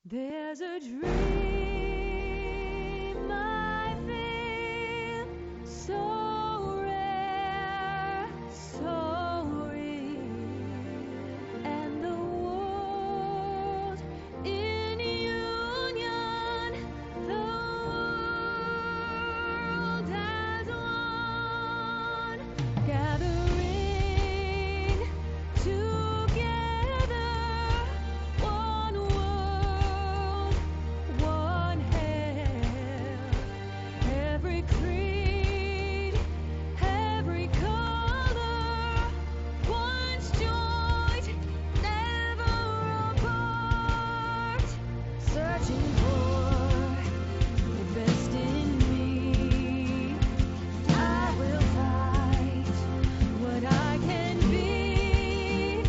There's a dream I feel so rare, so real, and the world in union, the world as one, gathering together, one world, one health, every creed, every color, once joined, never apart, searching for the best in me. I will fight what I can beat.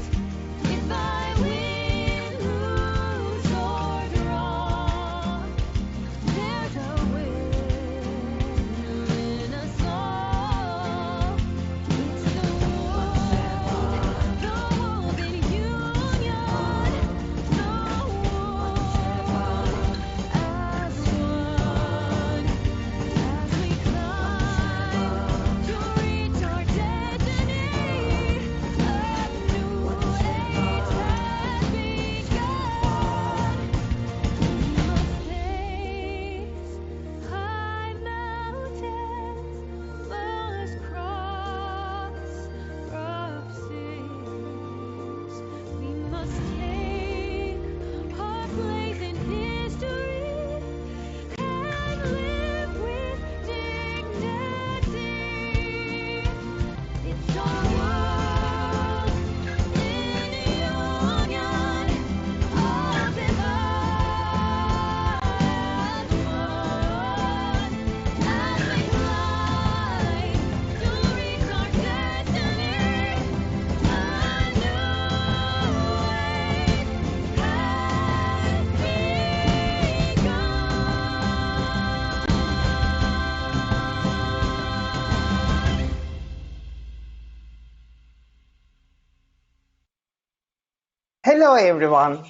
If I win, lose, or draw, there's a winner in us all. It's the world in union, the world as one, as we climb to reach our destiny. A new age has begun. We must face high mountains, must cross rough seas. We must take our place in history and live with dignity. It's our world in union, all divine one, as we climb to reach our destiny. A new age has begun. Hello everyone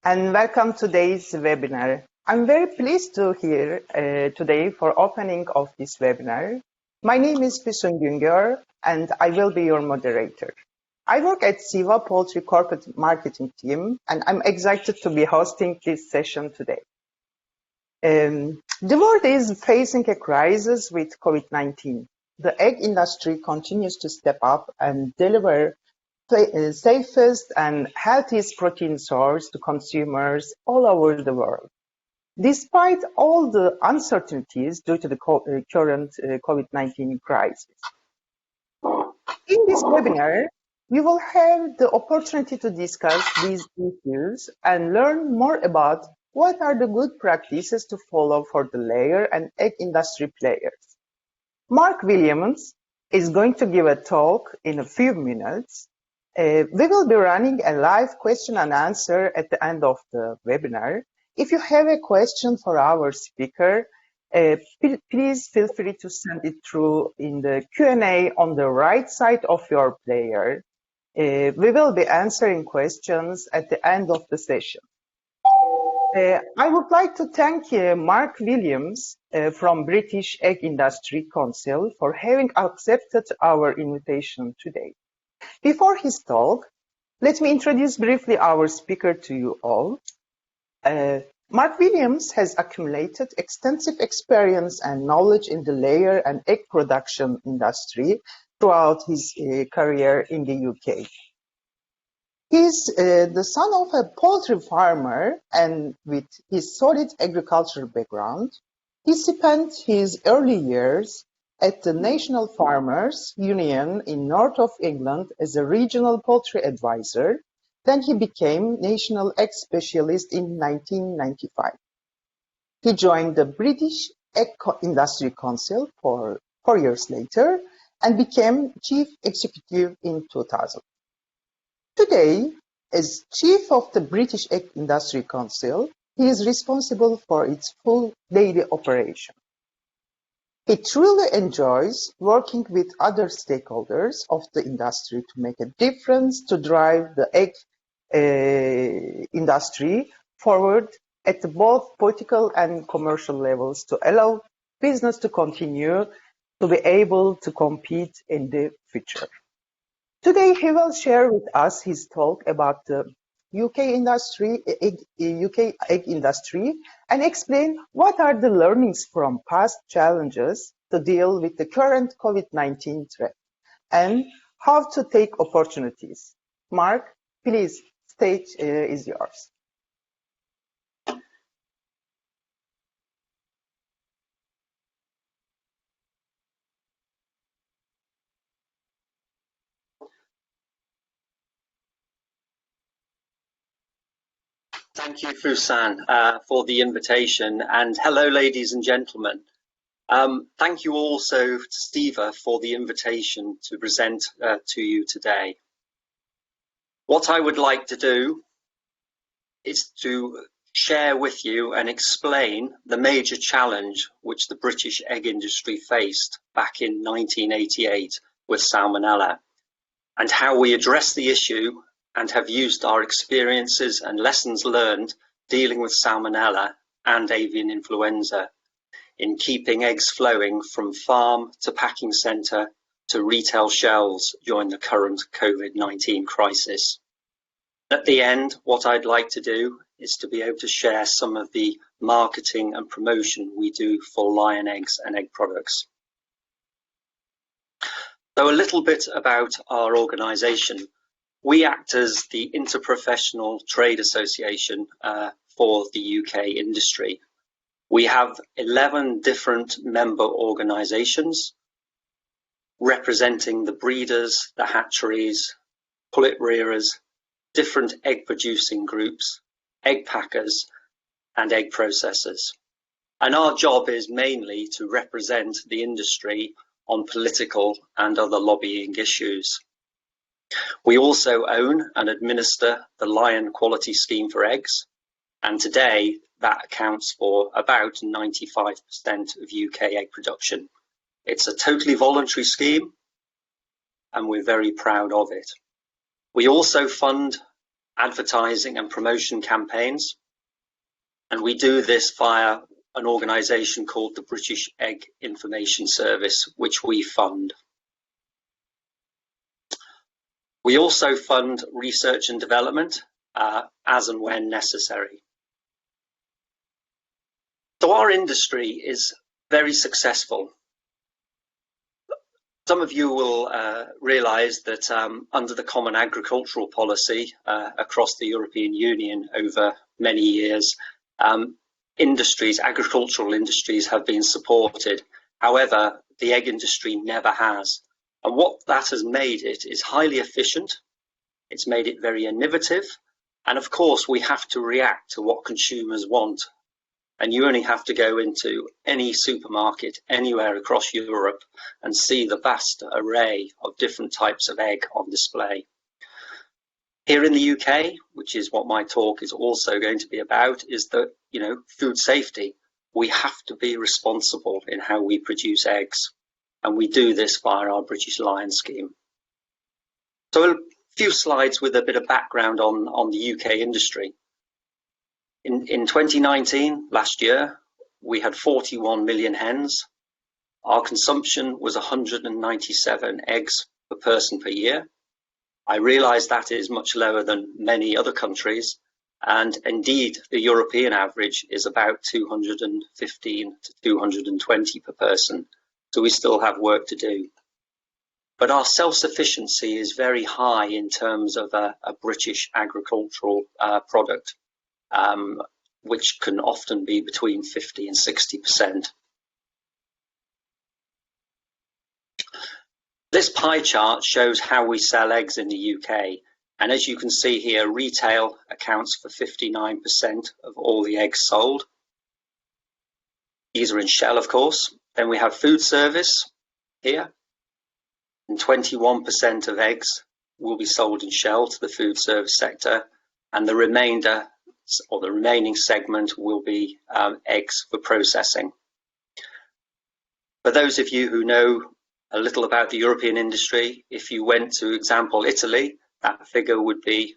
and welcome to today's webinar. I'm very pleased to here today for opening of this webinar. My name is Füsun Güngör and I will be your moderator. I work at Ceva Poultry corporate marketing team and I'm excited to be hosting this session today. The world is facing a crisis with COVID-19. The egg industry continues to step up and deliver safest and healthiest protein source to consumers all over the world. Despite all the uncertainties due to the current COVID-19 crisis. In this webinar, we will have the opportunity to discuss these issues and learn more about what are the good practices to follow for the layer and egg industry players. Mark Williams is going to give a talk in a few minutes. We will be running a live question and answer at the end of the webinar. If you have a question for our speaker, please feel free to send it through in the Q&A on the right side of your player. We will be answering questions at the end of the session. I would like to thank Mark Williams from British Egg Industry Council for having accepted our invitation today. Before his talk, let me introduce briefly our speaker to you all. Mark Williams has accumulated extensive experience and knowledge in the layer and egg production industry throughout his career in the UK. He's the son of a poultry farmer, and with his solid agricultural background, he spent his early years at the National Farmers Union in north of England as a regional poultry advisor. Then he became national egg specialist in 1995. He joined the British Egg Industry Council 4 years later and became chief executive in 2000. Today, as chief of the British Egg Industry Council, he is responsible for its full daily operation. He truly enjoys working with other stakeholders of the industry to make a difference to drive the egg industry forward at both political and commercial levels to allow business to continue to be able to compete in the future. Today, he will share with us his talk about the UK egg industry and explain what are the learnings from past challenges to deal with the current COVID-19 threat and how to take opportunities. Mark, please, stage is yours. Thank you, Fusan, for the invitation, and hello, ladies and gentlemen. Thank you also to Ceva for the invitation to present to you today. What I would like to do is to share with you and explain the major challenge which the British egg industry faced back in 1988 with Salmonella, and how we addressed the issue and have used our experiences and lessons learned dealing with Salmonella and avian influenza in keeping eggs flowing from farm to packing centre to retail shelves during the current COVID-19 crisis. At the end, what I'd like to do is to be able to share some of the marketing and promotion we do for Lion Eggs and egg products. So a little bit about our organisation. We act as the interprofessional trade association for the UK industry. We have 11 different member organisations representing the breeders, the hatcheries, pullet rearers, different egg producing groups, egg packers and egg processors. And our job is mainly to represent the industry on political and other lobbying issues. We also own and administer the Lion Quality Scheme for eggs, and today that accounts for about 95% of UK egg production. It's a totally voluntary scheme and we're very proud of it. We also fund advertising and promotion campaigns, and we do this via an organisation called the British Egg Information Service, which we fund. We also fund research and development as and when necessary. So our industry is very successful. Some of you will realise that under the Common Agricultural Policy across the European Union over many years, agricultural industries have been supported. However, the egg industry never has. And what that has made it is highly efficient. It's made it very innovative. And of course, we have to react to what consumers want. And you only have to go into any supermarket anywhere across Europe and see the vast array of different types of egg on display. Here in the UK, which is what my talk is also going to be about, is that, food safety. We have to be responsible in how we produce eggs. And we do this via our British Lion scheme. So a few slides with a bit of background on the UK industry. In 2019, last year, we had 41 million hens. Our consumption was 197 eggs per person per year. I realise that is much lower than many other countries, and indeed the European average is about 215 to 220 per person. So we still have work to do. But our self-sufficiency is very high in terms of a British agricultural product, which can often be between 50 and 60%. This pie chart shows how we sell eggs in the UK. And as you can see here, retail accounts for 59% of all the eggs sold. These are in shell, of course. Then we have food service here, and 21% of eggs will be sold in shell to the food service sector, and the remainder, or the remaining segment, will be eggs for processing. For those of you who know a little about the European industry, if you went to, example, Italy, that figure would be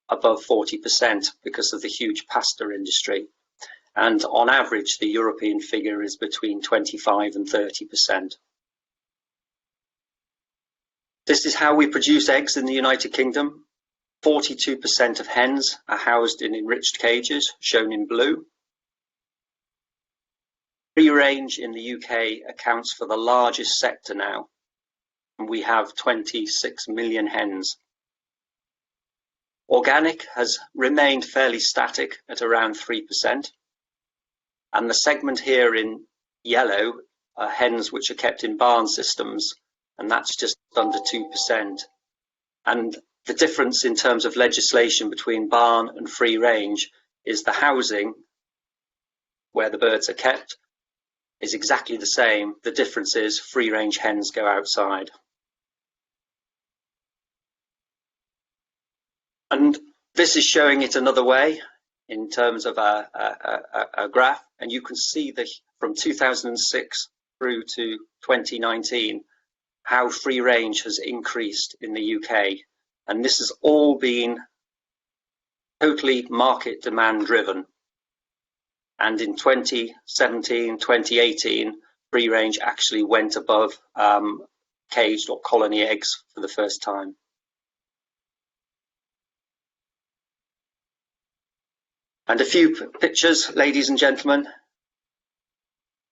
above 40% because of the huge pasta industry. and on average the European figure is between 25 and 30%. This is how we produce eggs in the United Kingdom. 42% of hens are housed in enriched cages, shown in blue. Free range in the UK accounts for the largest sector now, and we have 26 million hens. Organic has remained fairly static at around 3%, and the segment here in yellow are hens which are kept in barn systems, and that's just under 2%. And the difference in terms of legislation between barn and free range is the housing where the birds are kept is exactly the same. The difference is free range hens go outside. And this is showing it another way in terms of a graph, and you can see that from 2006 through to 2019 how free range has increased in the UK, and this has all been totally market demand driven. And in 2017, 2018, free range actually went above caged or colony eggs for the first time. And a few pictures, ladies and gentlemen.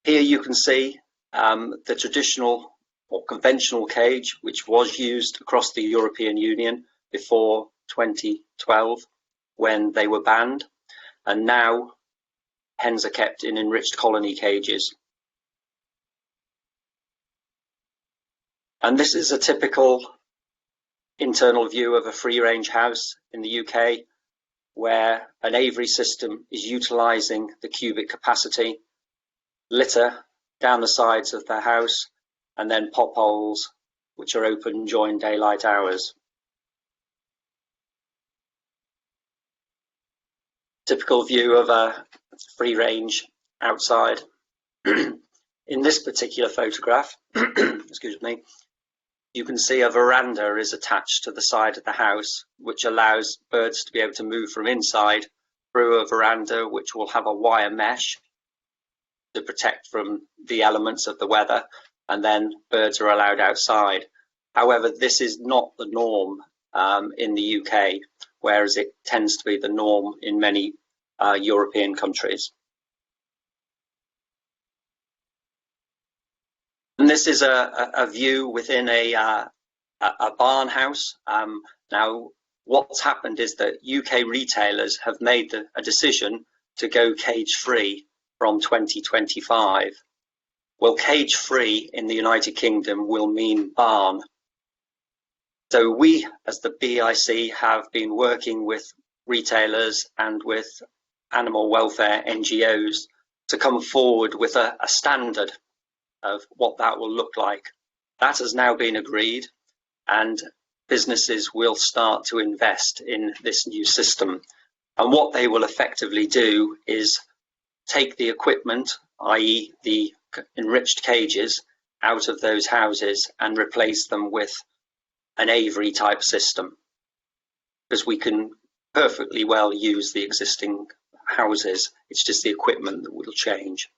Here you can see the traditional or conventional cage, which was used across the European Union before 2012 when they were banned, and now hens are kept in enriched colony cages. And this is a typical internal view of a free range house in the UK, where an aviary system is utilising the cubic capacity, litter down the sides of the house, and then pop holes which are open during daylight hours. Typical view of a free range outside. In this particular photograph, excuse me, you can see a veranda is attached to the side of the house, which allows birds to be able to move from inside through a veranda, which will have a wire mesh to protect from the elements of the weather, and then birds are allowed outside. However, this is not the norm in the UK, whereas it tends to be the norm in many European countries. And this is a view within a barn house. Now, what's happened is that UK retailers have made a decision to go cage-free from 2025. Well, cage-free in the United Kingdom will mean barn. So we, as the BIC, have been working with retailers and with animal welfare NGOs to come forward with a standard of what that will look like. That has now been agreed, and businesses will start to invest in this new system. And what they will effectively do is take the equipment, i.e. the enriched cages, out of those houses and replace them with an aviary type system, because we can perfectly well use the existing houses. It's just the equipment that will change.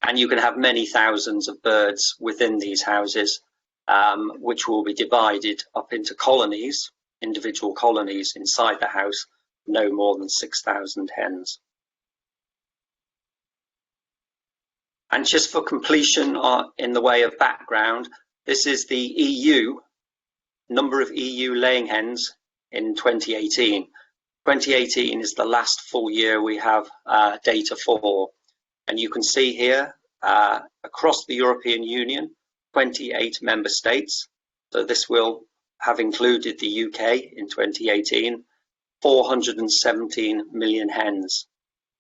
And you can have many thousands of birds within these houses, which will be divided up into colonies, individual colonies inside the house, no more than 6,000 hens. And just for completion in the way of background, this is the EU, number of EU laying hens in 2018. 2018 is the last full year we have data for. And you can see here, across the European Union, 28 member states. So this will have included the UK in 2018, 417 million hens.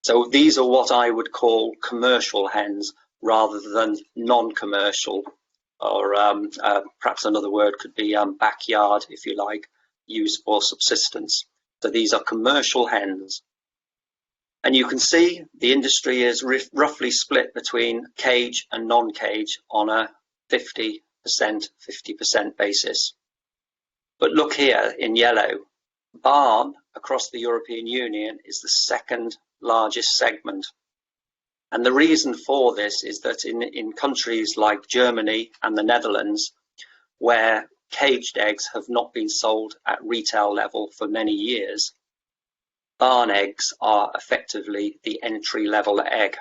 So these are what I would call commercial hens rather than non-commercial, or perhaps another word could be backyard, if you like, used for subsistence. So these are commercial hens. And you can see the industry is roughly split between cage and non-cage on a 50% basis. But look here in yellow, barn across the European Union is the second largest segment. And the reason for this is that in countries like Germany and the Netherlands, where caged eggs have not been sold at retail level for many years, barn eggs are effectively the entry-level egg.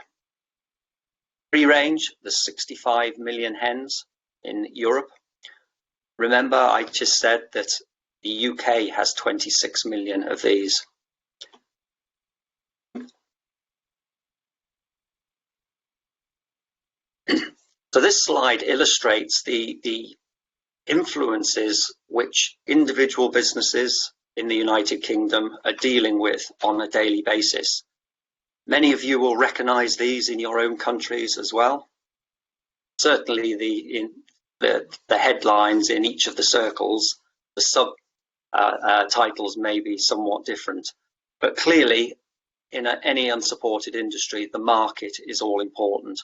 Free range, there's 65 million hens in Europe. Remember, I just said that the UK has 26 million of these. So this slide illustrates the influences which individual businesses in the United Kingdom are dealing with on a daily basis. Many of you will recognise these in your own countries as well. Certainly the headlines in each of the circles, the sub titles may be somewhat different, but clearly in any unsupported industry, the market is all important.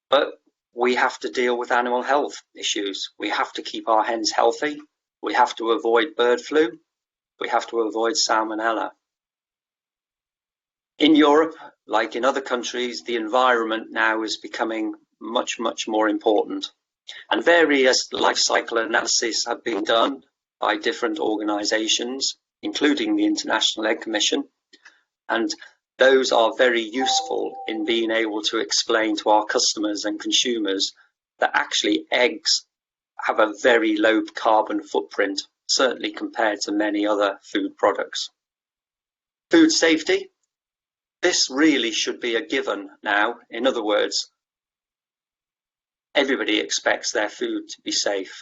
But we have to deal with animal health issues. We have to keep our hens healthy. We have to avoid bird flu. We have to avoid salmonella. In Europe, like in other countries, the environment now is becoming much, much more important. And various life cycle analyses have been done by different organisations, including the International Egg Commission. And those are very useful in being able to explain to our customers and consumers that actually eggs have a very low carbon footprint, certainly compared to many other food products. Food safety, this really should be a given now. In other words, everybody expects their food to be safe.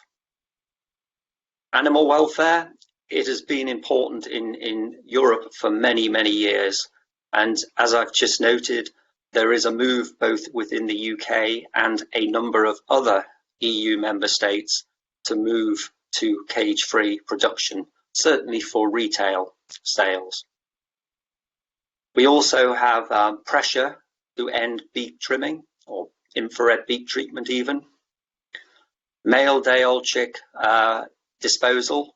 Animal welfare, it has been important in Europe for many, many years. And as I've just noted, there is a move both within the UK and a number of other EU member states to move to cage-free production, certainly for retail sales. We also have pressure to end beak trimming, or infrared beak treatment even. Male day-old chick disposal,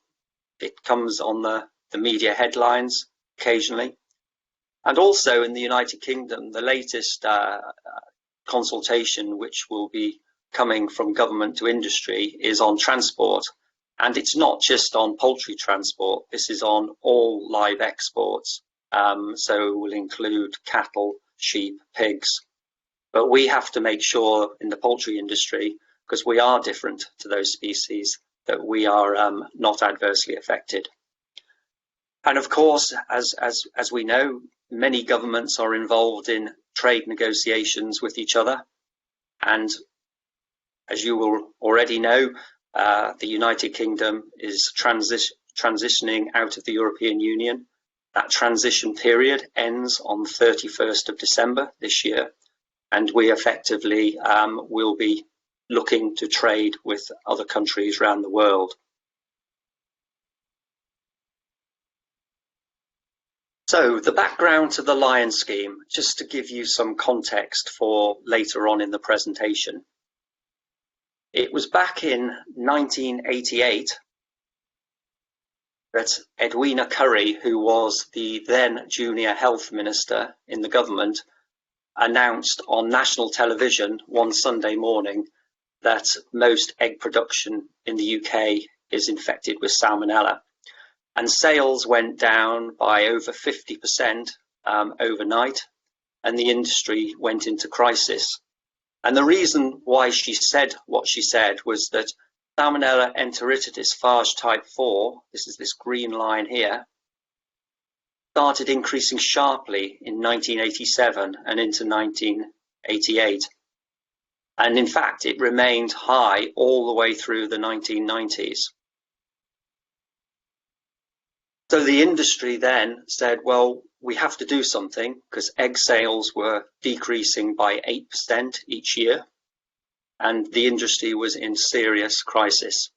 it comes on the media headlines occasionally. And also in the United Kingdom, the latest consultation which will be coming from government to industry is on transport. And it's not just on poultry transport, this is on all live exports. So it will include cattle, sheep, pigs. But we have to make sure in the poultry industry, because we are different to those species, that we are not adversely affected. And of course, as we know, many governments are involved in trade negotiations with each other. And as you will already know, the United Kingdom is transitioning out of the European Union. That transition period ends on the 31st of December this year, and we effectively will be looking to trade with other countries around the world. So the background to the Lion scheme, just to give you some context for later on in the presentation. It was back in 1988 that Edwina Currie, who was the then junior health minister in the government, announced on national television one Sunday morning that most egg production in the UK is infected with salmonella. And sales went down by over 50% overnight, and the industry went into crisis. And the reason why she said what she said was that Salmonella enteritidis phage type 4, this is this green line here, started increasing sharply in 1987 and into 1988. And in fact, it remained high all the way through the 1990s. So the industry then said, well, we have to do something, because egg sales were decreasing by 8% each year, and the industry was in serious crisis.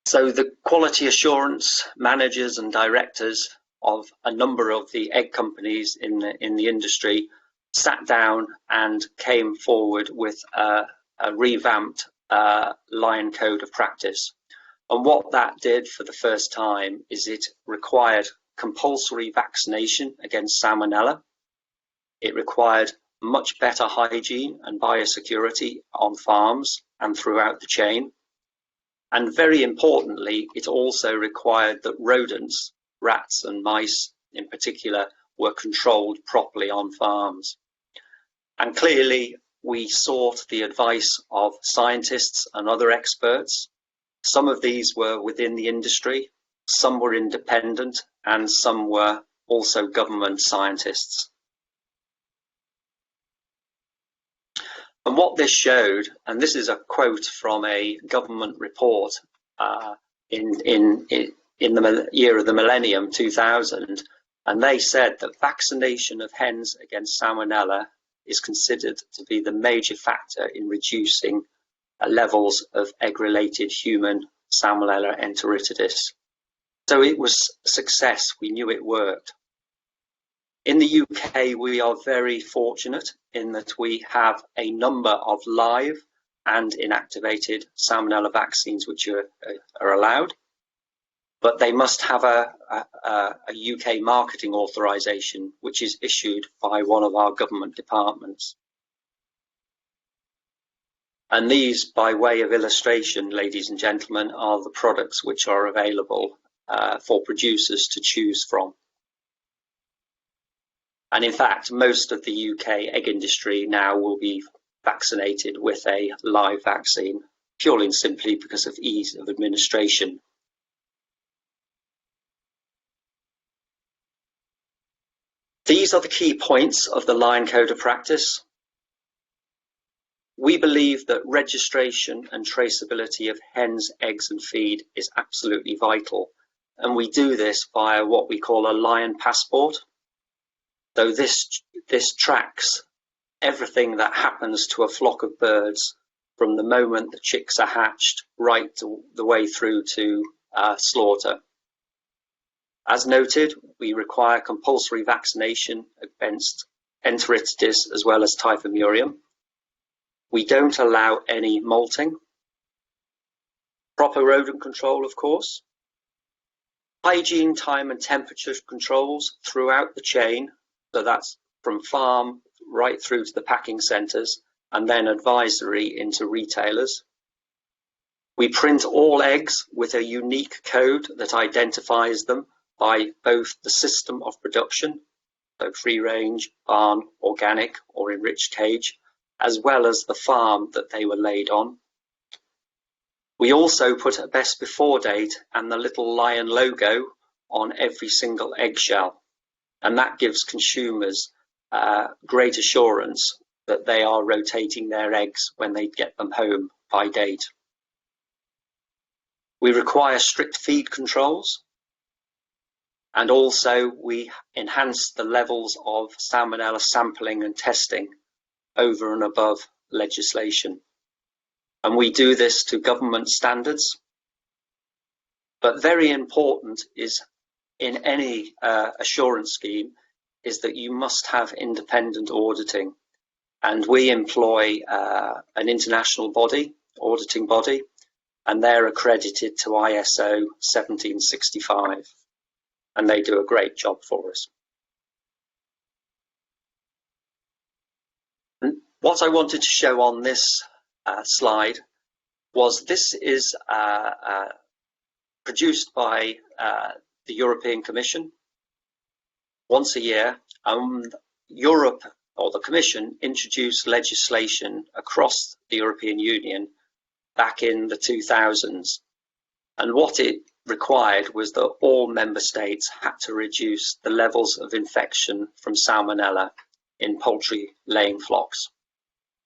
So the quality assurance managers and directors of a number of the egg companies in the industry sat down and came forward with a revamped Lion Code of Practice. And what that did for the first time is it required compulsory vaccination against salmonella. It required much better hygiene and biosecurity on farms and throughout the chain. And very importantly, it also required that rodents, rats and mice in particular, were controlled properly on farms. And clearly, we sought the advice of scientists and other experts. Some of these were within the industry, some were independent, and some were also government scientists. And what this showed, and this is a quote from a government report in the year of the millennium, 2000, and they said that vaccination of hens against salmonella is considered to be the major factor in reducing levels of egg-related human Salmonella enteritidis. So it was a success. We knew it worked. In the UK, we are very fortunate in that we have a number of live and inactivated Salmonella vaccines which are allowed, but they must have a UK marketing authorization, which is issued by one of our government departments. And these, by way of illustration, ladies and gentlemen, are the products which are available for producers to choose from. And in fact, most of the UK egg industry now will be vaccinated with a live vaccine, purely and simply because of ease of administration. These are the key points of the Lion Code of Practice. We believe that registration and traceability of hens, eggs and feed is absolutely vital, and we do this via what we call a Lion Passport. So this tracks everything that happens to a flock of birds from the moment the chicks are hatched right the way through to slaughter. As noted, we require compulsory vaccination against enteritidis as well as typhimurium. We don't allow any molting. Proper rodent control, of course. Hygiene, time and temperature controls throughout the chain. So that's from farm right through to the packing centres, and then advisory into retailers. We print all eggs with a unique code that identifies them by both the system of production, so free range, barn, organic or enriched cage, as well as the farm that they were laid on. We also put a best before date and the little lion logo on every single eggshell, and that gives consumers great assurance that they are rotating their eggs when they get them home by date. We require strict feed controls, and also we enhance the levels of Salmonella sampling and testing over and above legislation. And we do this to government standards. But very important is in any assurance scheme is that you must have independent auditing. And we employ an international body, auditing body, and they're accredited to ISO 1765. And they do a great job for us. And what I wanted to show on this slide was this is produced by the European Commission once a year. Europe, or the Commission, introduced legislation across the European Union back in the 2000s. And what it required was that all member states had to reduce the levels of infection from Salmonella in poultry laying flocks.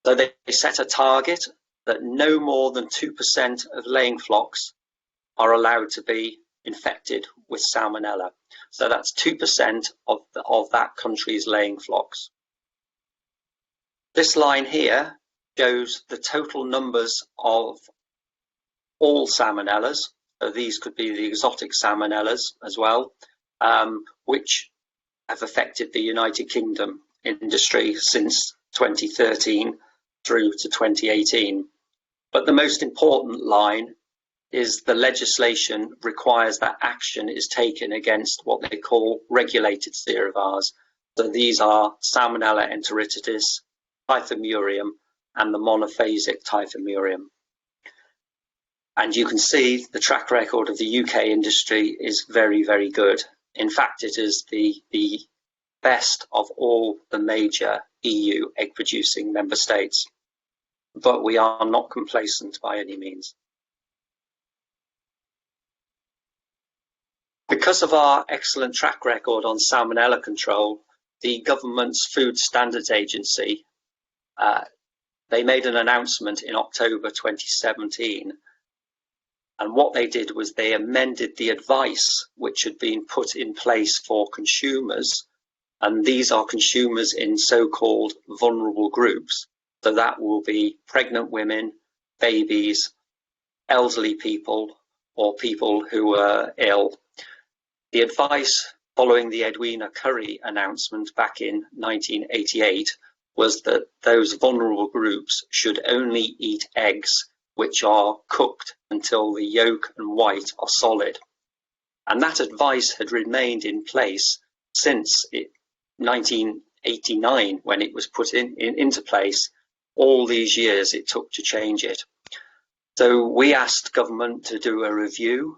So they set a target that no more than 2% of laying flocks are allowed to be infected with Salmonella. So that's 2% of that country's laying flocks. This line here shows the total numbers of all Salmonellas. So these could be the exotic Salmonellas as well, which have affected the United Kingdom industry since 2013 through to 2018. But the most important line is the legislation requires that action is taken against what they call regulated cerevars. So these are Salmonella enteritidis, Typhimurium, and the monophasic Typhimurium. And you can see the track record of the UK industry is very, very good. In fact, it is the best of all the major EU egg-producing member states. But we are not complacent by any means. Because of our excellent track record on salmonella control, the government's Food Standards Agency, they made an announcement in October 2017. And what they did was they amended the advice which had been put in place for consumers. And these are consumers in so-called vulnerable groups. So that will be pregnant women, babies, elderly people, or people who are ill. The advice following the Edwina Currie announcement back in 1988 was that those vulnerable groups should only eat eggs which are cooked until the yolk and white are solid. And that advice had remained in place since 1989 when it was put into place. All these years it took to change it. So we asked government to do a review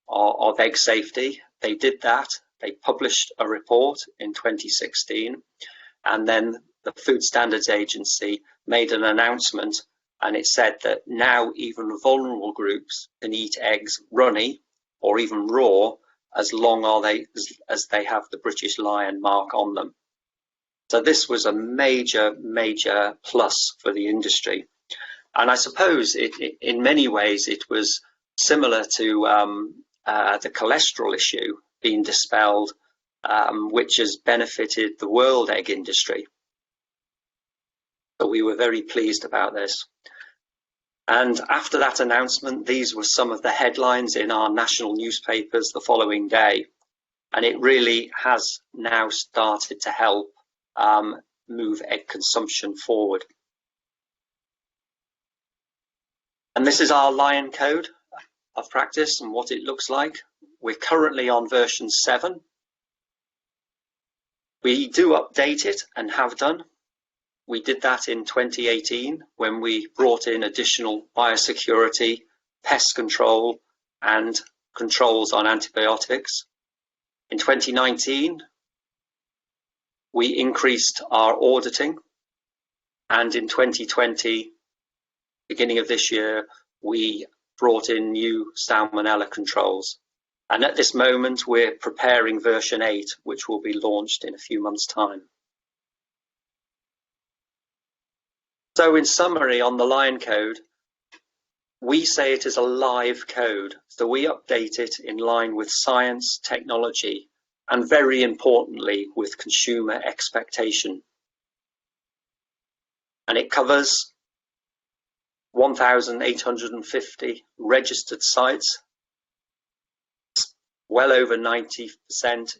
of egg safety. They did that. They published a report in 2016, and then the Food Standards Agency made an announcement, and it said that now even vulnerable groups can eat eggs runny or even raw as long as they have the British Lion mark on them. So this was a major, major plus for the industry. And I suppose in many ways it was similar to the cholesterol issue being dispelled, which has benefited the world egg industry. So we were very pleased about this. And after that announcement, these were some of the headlines in our national newspapers the following day. And it really has now started to help move egg consumption forward. And this is our Lion Code of practice and what it looks like. We're currently on version 7. We do update it and have done. We did that in 2018 when we brought in additional biosecurity, pest control, and controls on antibiotics. In 2019, we increased our auditing, and in 2020, beginning of this year, we brought in new salmonella controls. And at this moment, we're preparing version 8, which will be launched in a few months' time. So in summary, on the Lion Code, we say it is a live code. So we update it in line with science, technology, and very importantly, with consumer expectation. And it covers 1,850 registered sites. Well over 90%.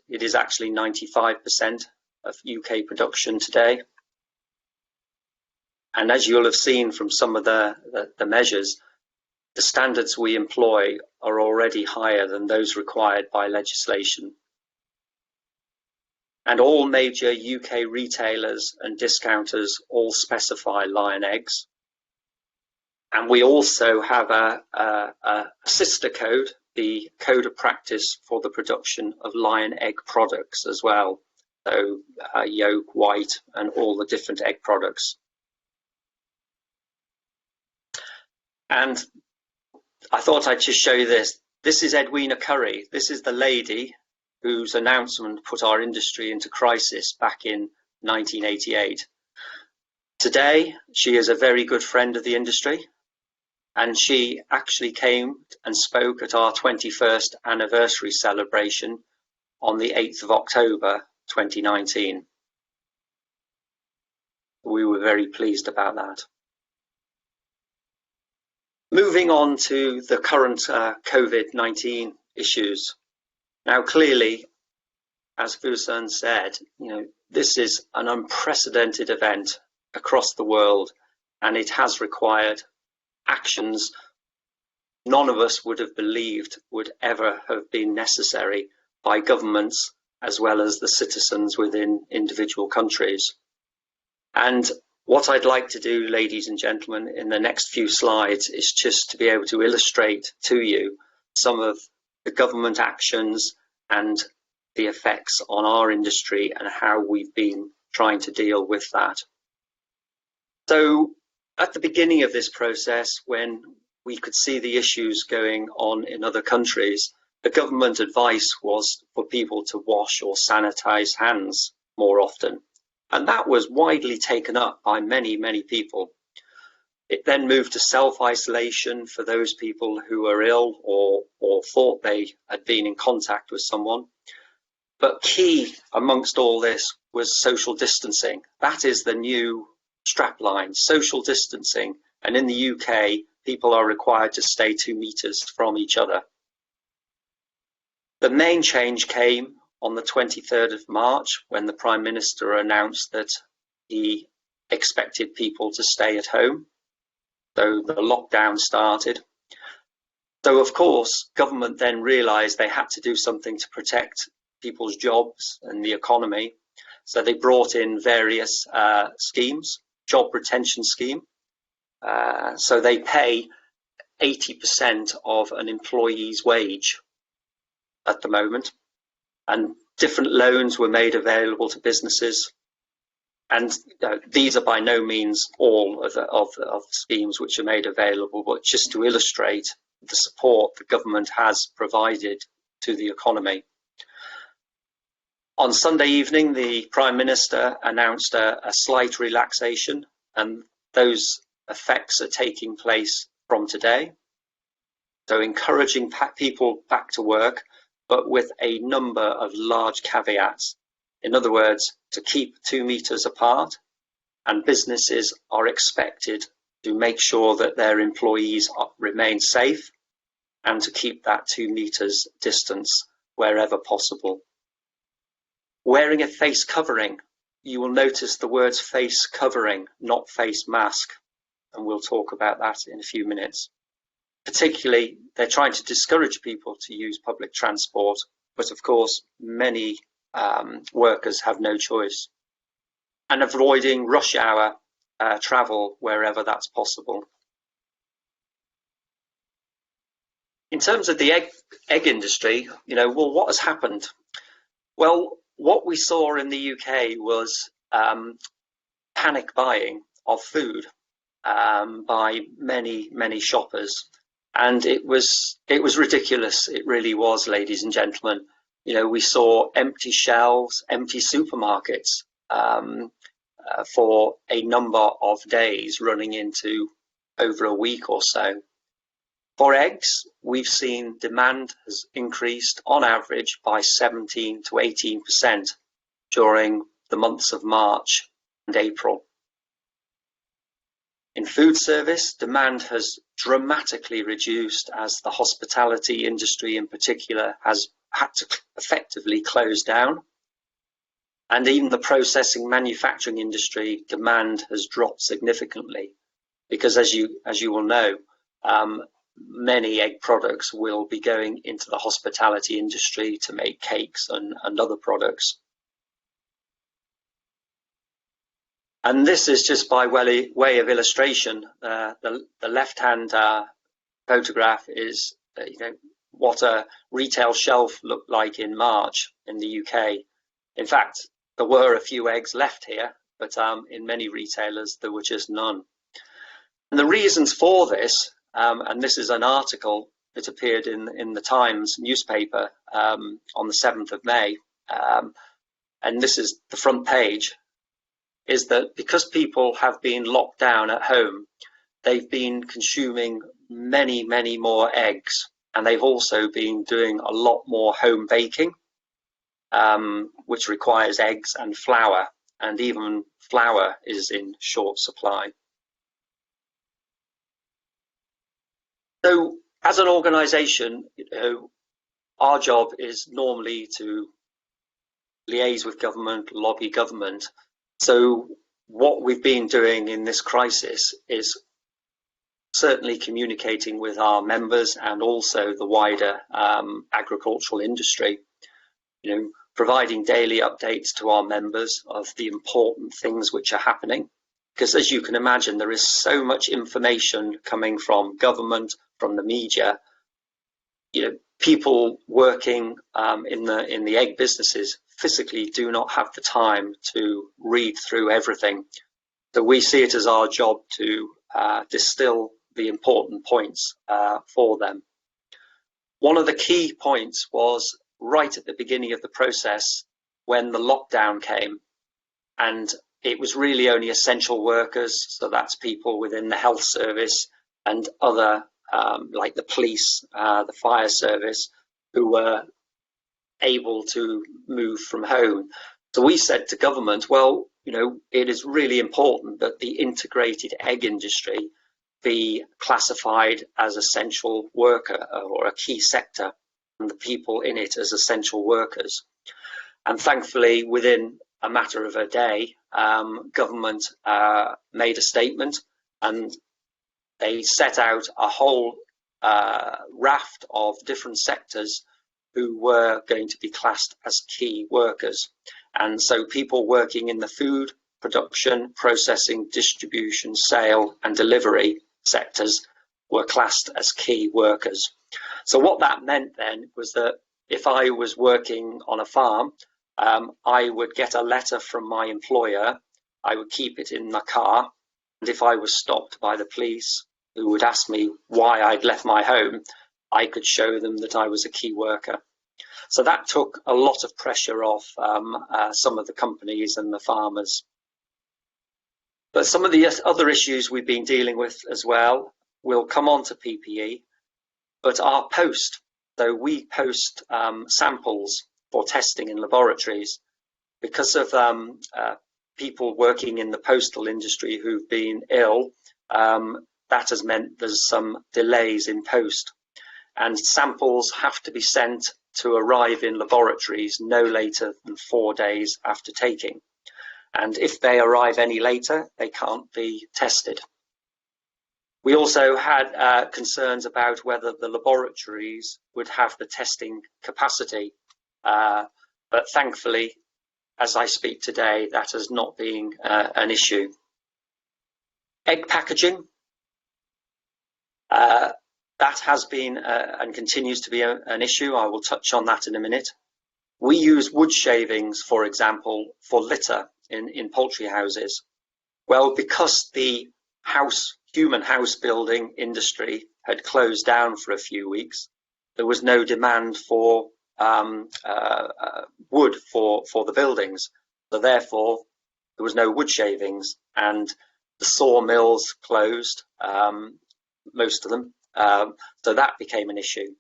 It is actually 95% of UK production today. And as you'll have seen from some of the measures, the standards we employ are already higher than those required by legislation. And all major UK retailers and discounters all specify Lion eggs. And we also have a sister code, the Code of Practice for the production of Lion egg products as well. So yolk, white, and all the different egg products. And I thought I'd just show you this. This is Edwina Currie. This is the lady whose announcement put our industry into crisis back in 1988. Today, she is a very good friend of the industry, and she actually came and spoke at our 21st anniversary celebration on the 8th of October 2019. We were very pleased about that. Moving on to the current COVID-19 issues. Now, clearly, as Fusen said, this is an unprecedented event across the world, and it has required actions none of us would have believed would ever have been necessary by governments as well as the citizens within individual countries. And what I'd like to do, ladies and gentlemen, in the next few slides is just to be able to illustrate to you some of the government actions and the effects on our industry and how we've been trying to deal with that. So at the beginning of this process, when we could see the issues going on in other countries, the government advice was for people to wash or sanitize hands more often. And that was widely taken up by many, many people. It then moved to self-isolation for those people who were ill or thought they had been in contact with someone. But key amongst all this was social distancing. That is the new strapline, social distancing. And in the UK, people are required to stay 2 meters from each other. The main change came on the 23rd of March, when the Prime Minister announced that he expected people to stay at home. So the lockdown started. So of course, government then realised they had to do something to protect people's jobs and the economy. So they brought in various schemes, job retention scheme. So they pay 80% of an employee's wage at the moment. And different loans were made available to businesses. And these are by no means all of the schemes which are made available, but just to illustrate the support the government has provided to the economy. On Sunday evening, the Prime Minister announced a slight relaxation, and those effects are taking place from today. So encouraging people back to work, but with a number of large caveats. In other words, to keep 2 meters apart, and businesses are expected to make sure that their employees remain safe and to keep that 2 meters distance wherever possible. Wearing a face covering, you will notice the words face covering, not face mask, and we'll talk about that in a few minutes. Particularly, they're trying to discourage people to use public transport, but of course, many workers have no choice. And avoiding rush hour travel wherever that's possible. In terms of the egg industry, well, what has happened? Well, what we saw in the UK was panic buying of food by many shoppers. And it was ridiculous. It really was, ladies and gentlemen. We saw empty shelves, empty supermarkets for a number of days, running into over a week or so. For eggs, we've seen demand has increased on average by 17 to 18% during the months of March and April. In food service, demand has dramatically reduced as the hospitality industry in particular has had to effectively close down. And even the processing manufacturing industry demand has dropped significantly because as you will know, many egg products will be going into the hospitality industry to make cakes and other products. And this is just by way of illustration. The left-hand photograph is what a retail shelf looked like in March in the UK. In fact, there were a few eggs left here, but in many retailers there were just none. And the reasons for this, and this is an article that appeared in the Times newspaper on the 7th of May, and this is the front page, is that because people have been locked down at home, they've been consuming many more eggs, and they've also been doing a lot more home baking, which requires eggs and flour, and even flour is in short supply. So as an organisation, our job is normally to liaise with government, lobby government. So what we've been doing in this crisis is certainly communicating with our members and also the wider agricultural industry, providing daily updates to our members of the important things which are happening. Because as you can imagine, there is so much information coming from government, from the media. You know, people working in the egg businesses physically do not have the time to read through everything. So we see it as our job to distill the important points for them. One of the key points was right at the beginning of the process when the lockdown came, and it was really only essential workers, so that's people within the health service and other like the police, the fire service, who were able to move from home. So we said to government, well, you know, it is really important that the integrated egg industry be classified as essential worker or a key sector, and the people in it as essential workers. And thankfully, within a matter of a day, government made a statement, and they set out a whole raft of different sectors who were going to be classed as key workers. And so people working in the food, production, processing, distribution, sale and delivery sectors were classed as key workers. So what that meant then was that if I was working on a farm, I would get a letter from my employer, I would keep it in my car, and if I was stopped by the police, who would ask me why I'd left my home, I could show them that I was a key worker. So that took a lot of pressure off some of the companies and the farmers. But some of the other issues we've been dealing with as well, we'll come on to PPE, but our post, so we post samples for testing in laboratories. Because of people working in the postal industry who've been ill, that has meant there's some delays in post, and samples have to be sent to arrive in laboratories no later than 4 days after taking. And if they arrive any later, they can't be tested. We also had concerns about whether the laboratories would have the testing capacity, but thankfully, as I speak today, that has not been an issue. Egg packaging, that has been and continues to be an issue. I will touch on that in a minute. We use wood shavings, for example, for litter in poultry houses. Well, because the human house building industry had closed down for a few weeks, there was no demand for wood for the buildings. So therefore, there was no wood shavings, and the sawmills closed, most of them. So that became an issue.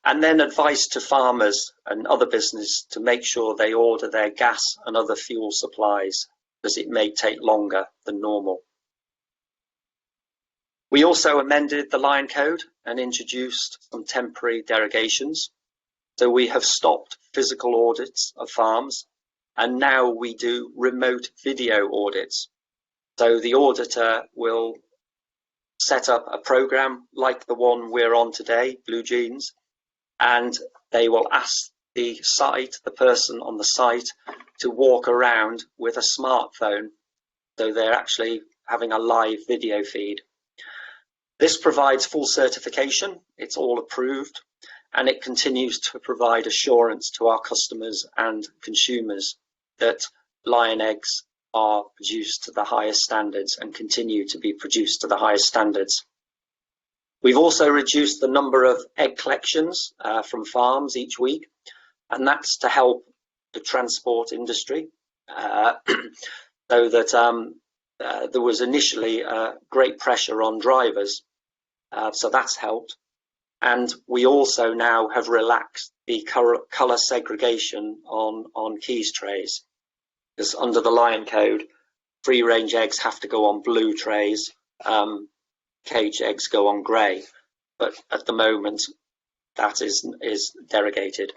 And then advice to farmers and other business to make sure they order their gas and other fuel supplies, because it may take longer than normal. We also amended the Lion Code and introduced some temporary derogations. So we have stopped physical audits of farms, and now we do remote video audits. So the auditor will set up a program like the one we're on today, Blue Jeans, and they will ask the person on the site to walk around with a smartphone. So they're actually having a live video feed. This provides full certification, it's all approved, and it continues to provide assurance to our customers and consumers that Lion eggs are produced to the highest standards and continue to be produced to the highest standards. We've also reduced the number of egg collections from farms each week, and that's to help the transport industry, so that there was initially great pressure on drivers, so that's helped. And we also now have relaxed the colour segregation on keys trays, because under the Lion Code, free-range eggs have to go on blue trays, cage eggs go on grey, but at the moment that is derogated.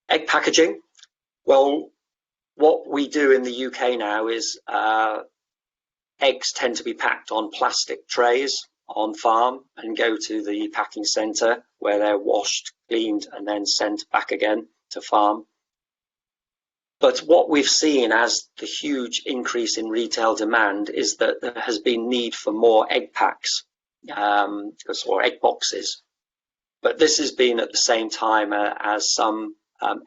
Egg packaging. Well, what we do in the UK now is eggs tend to be packed on plastic trays on farm and go to the packing centre where they're washed, cleaned and then sent back again to farm. But what we've seen as the huge increase in retail demand is that there has been need for more egg packs or egg boxes. But this has been at the same time as some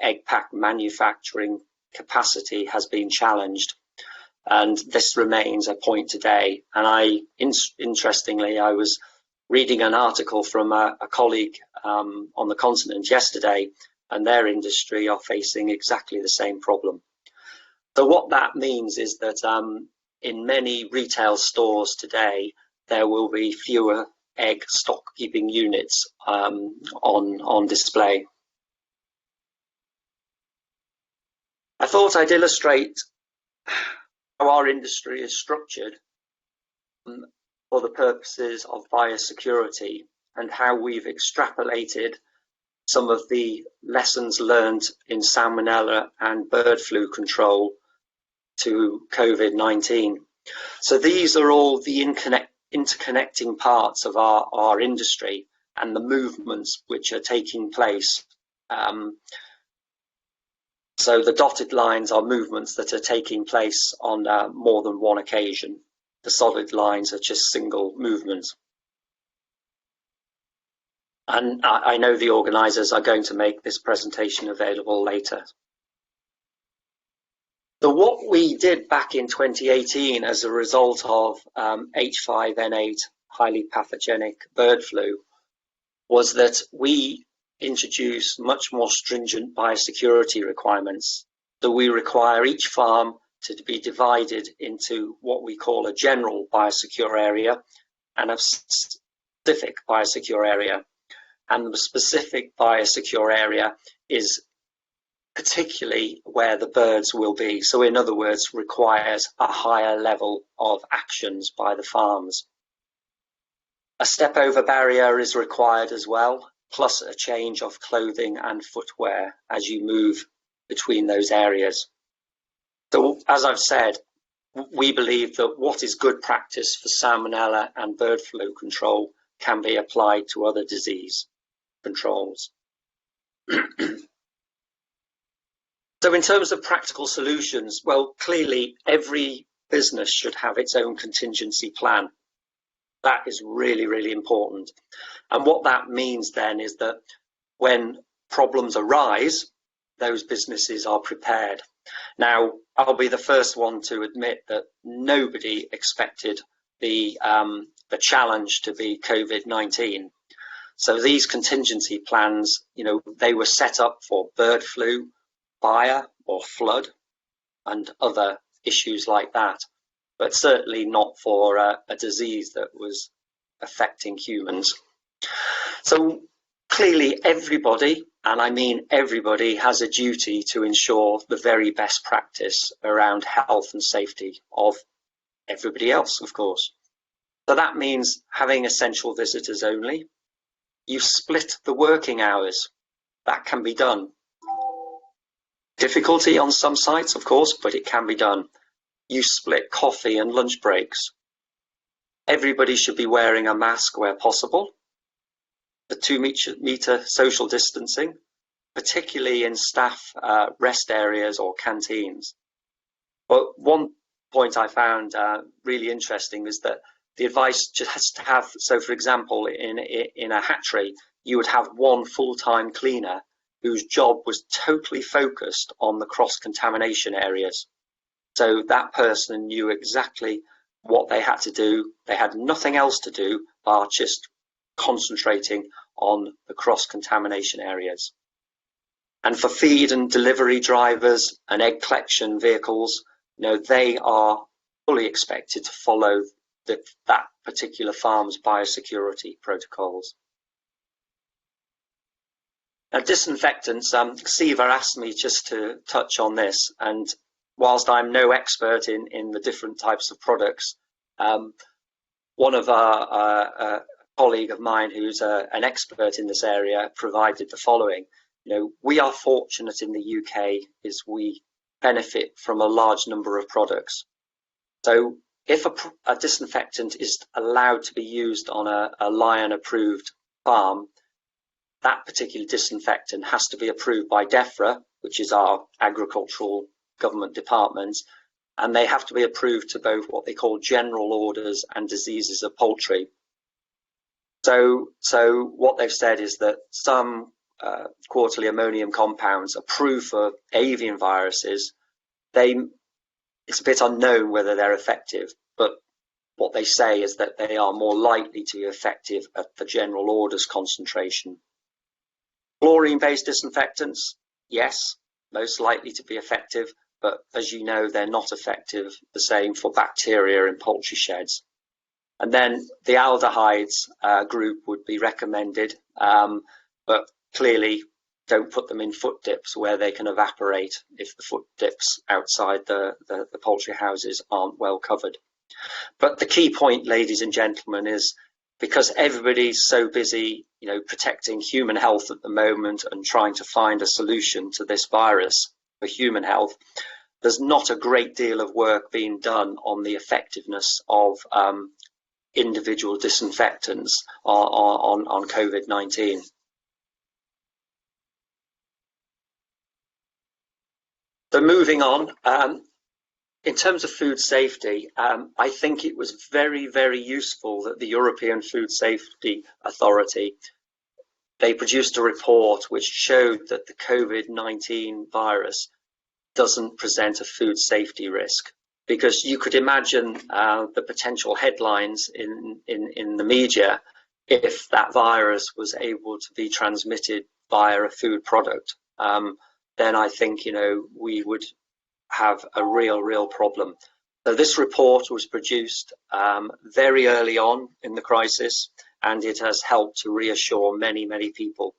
egg pack manufacturing capacity has been challenged. And this remains a point today. And interestingly, I was reading an article from a colleague on the continent yesterday, and their industry are facing exactly the same problem. So what that means is that in many retail stores today, there will be fewer egg stock keeping units on display. I thought I'd illustrate how our industry is structured for the purposes of biosecurity and how we've extrapolated some of the lessons learned in salmonella and bird flu control to COVID-19. So these are all the interconnecting parts of our industry and the movements which are taking place. So the dotted lines are movements that are taking place on more than one occasion. The solid lines are just single movements. And I know the organisers are going to make this presentation available later. So what we did back in 2018 as a result of H5N8 highly pathogenic bird flu was that we introduced much more stringent biosecurity requirements. So we require each farm to be divided into what we call a general biosecure area and a specific biosecure area. And the specific biosecure area is particularly where the birds will be. So in other words, requires a higher level of actions by the farms. A step over barrier is required as well, plus a change of clothing and footwear as you move between those areas. So as I've said, we believe that what is good practice for salmonella and bird flu control can be applied to other disease controls. So in terms of practical solutions, well, clearly every business should have its own contingency plan. That is really, really important. And what that means then is that when problems arise, those businesses are prepared. Now, I'll be the first one to admit that nobody expected the challenge to be COVID-19. So these contingency plans, they were set up for bird flu, fire or flood and other issues like that, but certainly not for a disease that was affecting humans. So clearly everybody, and I mean everybody, has a duty to ensure the very best practice around health and safety of everybody else, of course. So that means having essential visitors only. You split the working hours. That can be done. Difficulty on some sites, of course, but it can be done. You split coffee and lunch breaks. Everybody should be wearing a mask where possible. The 2-meter social distancing, particularly in staff rest areas or canteens. But one point I found really interesting is that the advice just has to have, so for example, in a hatchery, you would have one full-time cleaner whose job was totally focused on the cross-contamination areas. So that person knew exactly what they had to do. They had nothing else to do but just concentrating on the cross-contamination areas. And for feed and delivery drivers and egg collection vehicles, they are fully expected to follow that particular farm's biosecurity protocols. Now, disinfectants, Ceva asked me just to touch on this, and whilst I'm no expert in the different types of products, one of a colleague of mine who's an expert in this area provided the following. We are fortunate in the UK is we benefit from a large number of products. So if a disinfectant is allowed to be used on a lion-approved farm, that particular disinfectant has to be approved by DEFRA, which is our agricultural government department, and they have to be approved to both what they call general orders and diseases of poultry. So what they've said is that some quarterly ammonium compounds approved for avian viruses, it's a bit unknown whether they're effective, but what they say is that they are more likely to be effective at the general orders concentration. Chlorine-based disinfectants, yes, most likely to be effective, but as you know, they're not effective the same for bacteria in poultry sheds. And then the aldehydes group would be recommended, but clearly don't put them in foot dips where they can evaporate if the foot dips outside the poultry houses aren't well covered. But the key point, ladies and gentlemen, is because everybody's so busy, protecting human health at the moment and trying to find a solution to this virus for human health, there's not a great deal of work being done on the effectiveness of individual disinfectants on COVID-19. So moving on, in terms of food safety, I think it was very, very useful that the European Food Safety Authority, they produced a report which showed that the COVID-19 virus doesn't present a food safety risk. Because you could imagine the potential headlines in the media if that virus was able to be transmitted via a food product. Then I think, we would have a real problem. So this report was produced very early on in the crisis, and it has helped to reassure many, many people.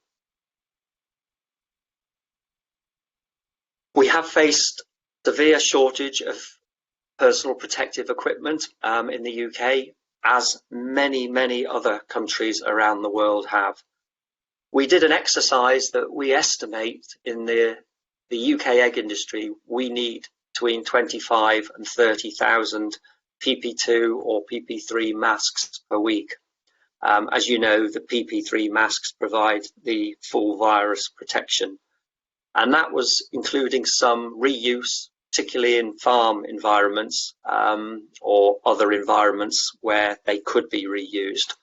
We have faced severe shortage of personal protective equipment in the UK, as many, many other countries around the world have. We did an exercise that we estimate in the UK egg industry, we need between 25 and 30,000 PP2 or PP3 masks per week. As you know, the PP3 masks provide the full virus protection. And that was including some reuse, particularly in farm environments or other environments where they could be reused.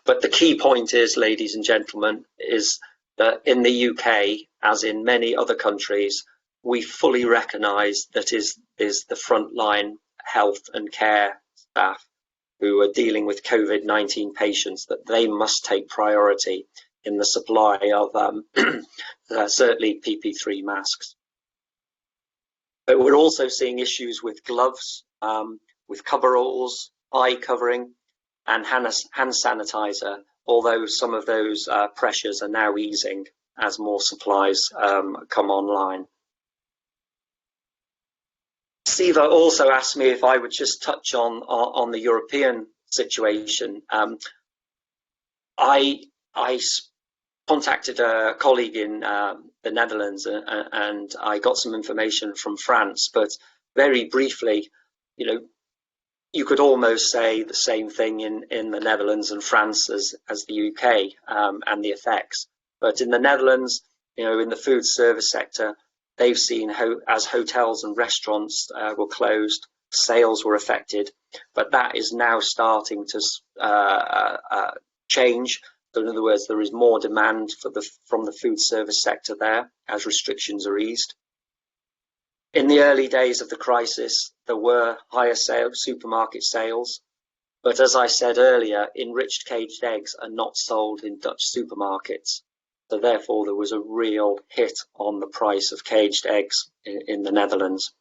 But the key point is, ladies and gentlemen, is that in the UK, as in many other countries, we fully recognise that is the frontline health and care staff who are dealing with COVID-19 patients, that they must take priority in the supply of certainly PP3 masks. But we're also seeing issues with gloves, with coveralls, eye covering, and hand sanitizer, although some of those pressures are now easing as more supplies come online. Ceva also asked me if I would just touch on the European situation. I contacted a colleague in the Netherlands and I got some information from France, but very briefly, you could almost say the same thing in the Netherlands and France as the UK and the effects. But in the Netherlands, in the food service sector, they've seen as hotels and restaurants were closed, sales were affected, but that is now starting to change. So in other words, there is more demand from the food service sector there as restrictions are eased. In the early days of the crisis, there were higher supermarket sales, but as I said earlier, enriched caged eggs are not sold in Dutch supermarkets. So therefore, there was a real hit on the price of caged eggs in the Netherlands.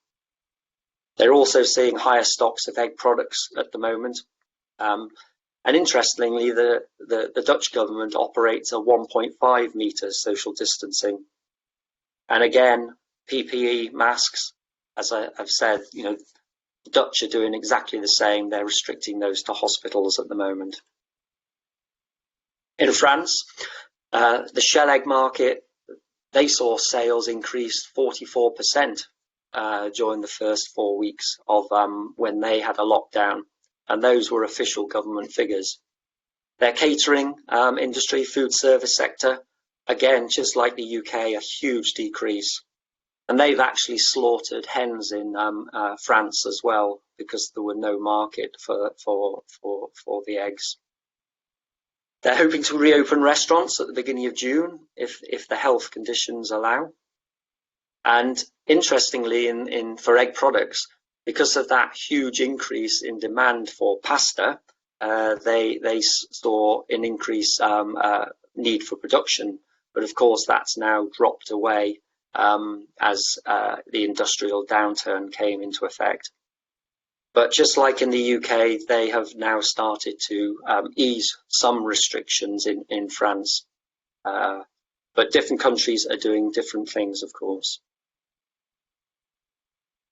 They're also seeing higher stocks of egg products at the moment. And interestingly, the Dutch government operates a 1.5 metre social distancing. And again, PPE masks, as I've said, the Dutch are doing exactly the same. They're restricting those to hospitals at the moment. In France, the shell egg market, they saw sales increase 44% during the first 4 weeks of when they had a lockdown, and those were official government figures. Their catering industry, food service sector, again, just like the UK, a huge decrease. And they've actually slaughtered hens in France as well, because there were no market for the eggs. They're hoping to reopen restaurants at the beginning of June if the health conditions allow. And interestingly, for egg products, because of that huge increase in demand for pasta, they saw an increased need for production. But of course, that's now dropped away as the industrial downturn came into effect. But just like in the UK, they have now started to ease some restrictions in France. But different countries are doing different things, of course.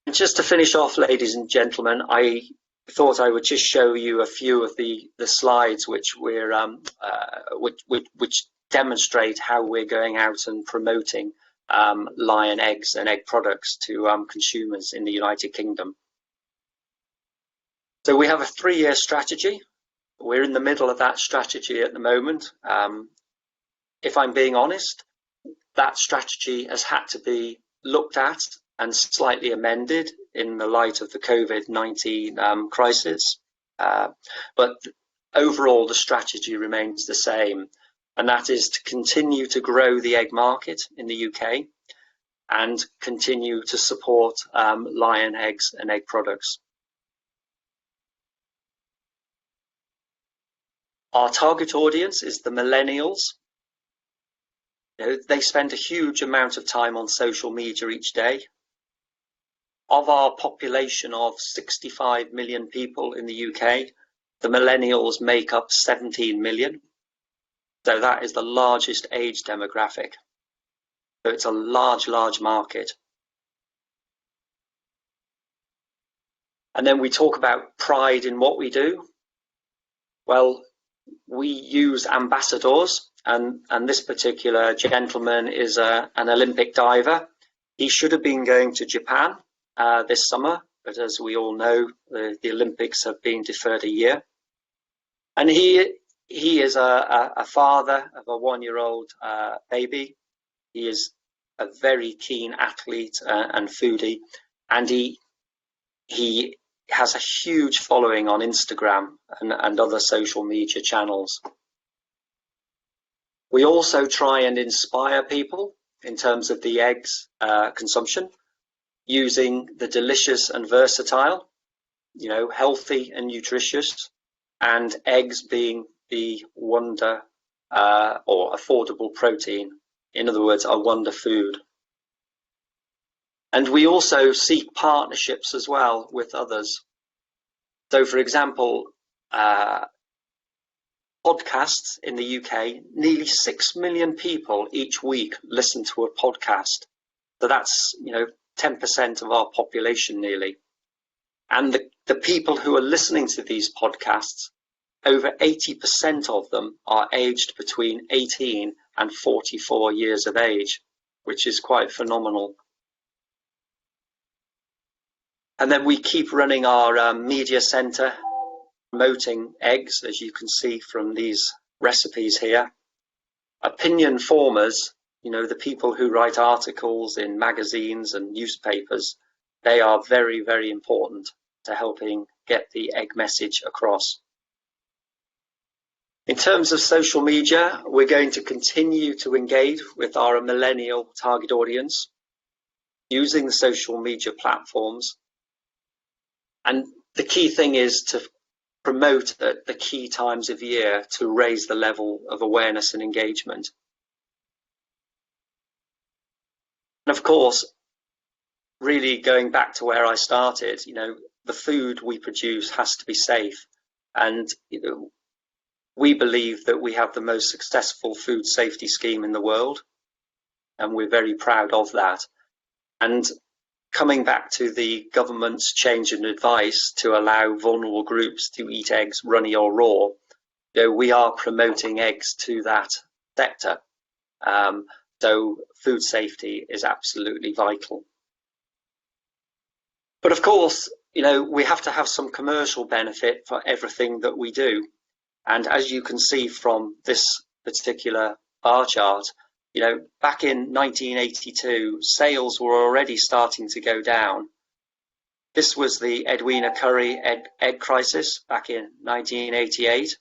And just to finish off, ladies and gentlemen, I thought I would just show you a few of the slides which demonstrate how we're going out and promoting lion eggs and egg products to consumers in the United Kingdom. So we have a 3-year strategy. We're in the middle of that strategy at the moment. If I'm being honest, that strategy has had to be looked at and slightly amended in the light of the COVID-19 crisis. But overall, the strategy remains the same, and that is to continue to grow the egg market in the UK and continue to support lion eggs and egg products. Our target audience is the millennials. They spend a huge amount of time on social media each day. Of our population of 65 million people in the UK, the millennials make up 17 million. So that is the largest age demographic. So it's a large market. And then we talk about pride in what we do. Well, we use ambassadors, and this particular gentleman is an Olympic diver. He should have been going to Japan this summer, but as we all know, the Olympics have been deferred a year. And he is a father of a 1-year-old baby. He is a very keen athlete and foodie, and he has a huge following on Instagram and other social media channels. We also try and inspire people in terms of the eggs consumption, using the delicious and versatile, healthy and nutritious, and eggs being the wonder or affordable protein. In other words, a wonder food. And we also seek partnerships as well with others. So, for example, podcasts in the UK, nearly 6 million people each week listen to a podcast. So that's, 10% of our population nearly. And the people who are listening to these podcasts, over 80% of them are aged between 18 and 44 years of age, which is quite phenomenal. And then we keep running our media centre, promoting eggs, as you can see from these recipes here. Opinion formers, the people who write articles in magazines and newspapers, they are very, very important to helping get the egg message across. In terms of social media, we're going to continue to engage with our millennial target audience using the social media platforms. And the key thing is to promote at the key times of year to raise the level of awareness and engagement. And of course, really going back to where I started, the food we produce has to be safe. And, we believe that we have the most successful food safety scheme in the world, and we're very proud of that. And coming back to the government's change in advice to allow vulnerable groups to eat eggs runny or raw, we are promoting eggs to that sector. So food safety is absolutely vital. But of course, you know, we have to have some commercial benefit for everything that we do. And as you can see from this particular bar chart, you know, back in 1982, sales were already starting to go down. This was the Edwina Currie egg crisis back in 1988,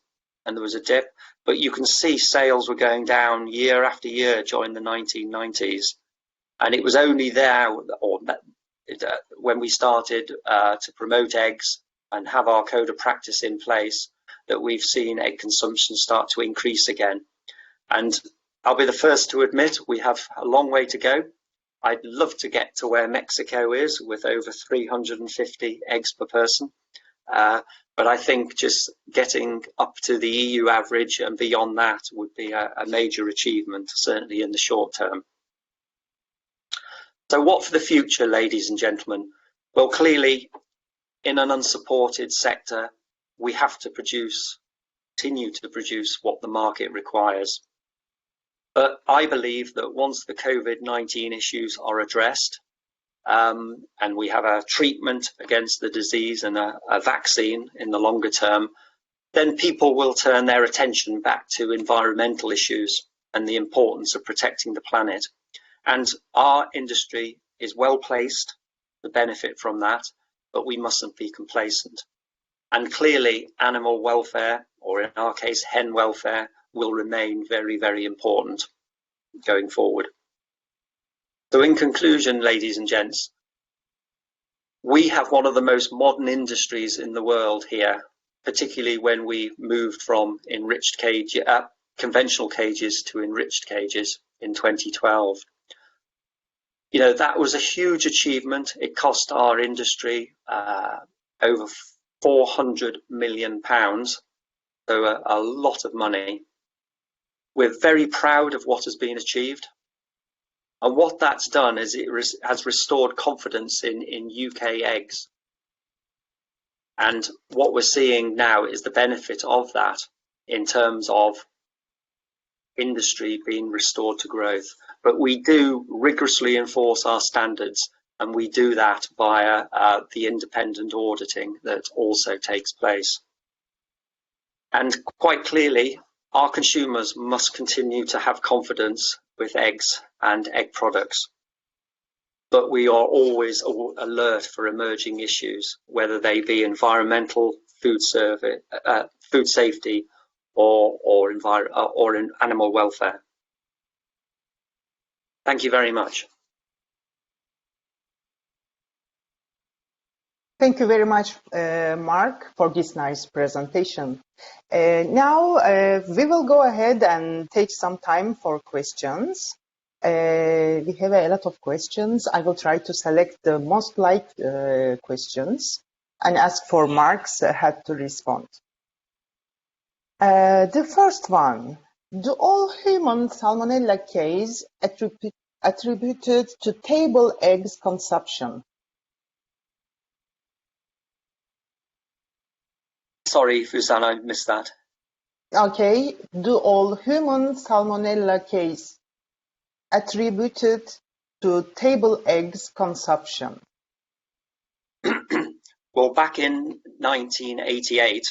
and there was a dip. But you can see sales were going down year after year during the 1990s. And it was only there, when we started to promote eggs and have our code of practice in place, that we've seen egg consumption start to increase again. And I'll be the first to admit we have a long way to go. I'd love to get to where Mexico is with over 350 eggs per person. But I think just getting up to the EU average and beyond that would be a major achievement, certainly in the short term. So what for the future, ladies and gentlemen? Well, clearly, in an unsupported sector, we have to continue to produce what the market requires. But I believe that once the COVID-19 issues are addressed, and we have a treatment against the disease and a vaccine in the longer term, then people will turn their attention back to environmental issues and the importance of protecting the planet. And our industry is well placed to benefit from that, but we mustn't be complacent. And clearly, animal welfare, or in our case, hen welfare, will remain very, very important going forward. So in conclusion, ladies and gents, we have one of the most modern industries in the world here, particularly when we moved from conventional cages to enriched cages in 2012. You know, that was a huge achievement. It cost our industry over £400 million, so a lot of money. We're very proud of what has been achieved. And what that's done is it has restored confidence in UK eggs. And what we're seeing now is the benefit of that in terms of industry being restored to growth. But we do rigorously enforce our standards, and we do that via the independent auditing that also takes place. And quite clearly, our consumers must continue to have confidence with eggs and egg products. But we are always alert for emerging issues, whether they be environmental, food safety, or in animal welfare. Thank you very much. Thank you very much, Mark, for this nice presentation. Now we will go ahead and take some time for questions. We have a lot of questions. I will try to select the most liked questions and ask for Mark's help to respond. The first one, do all human salmonella cases attributed to table eggs consumption? Sorry, Fusan, I missed that. Okay, do all human salmonella cases attributed to table eggs consumption? Well, back in 1988,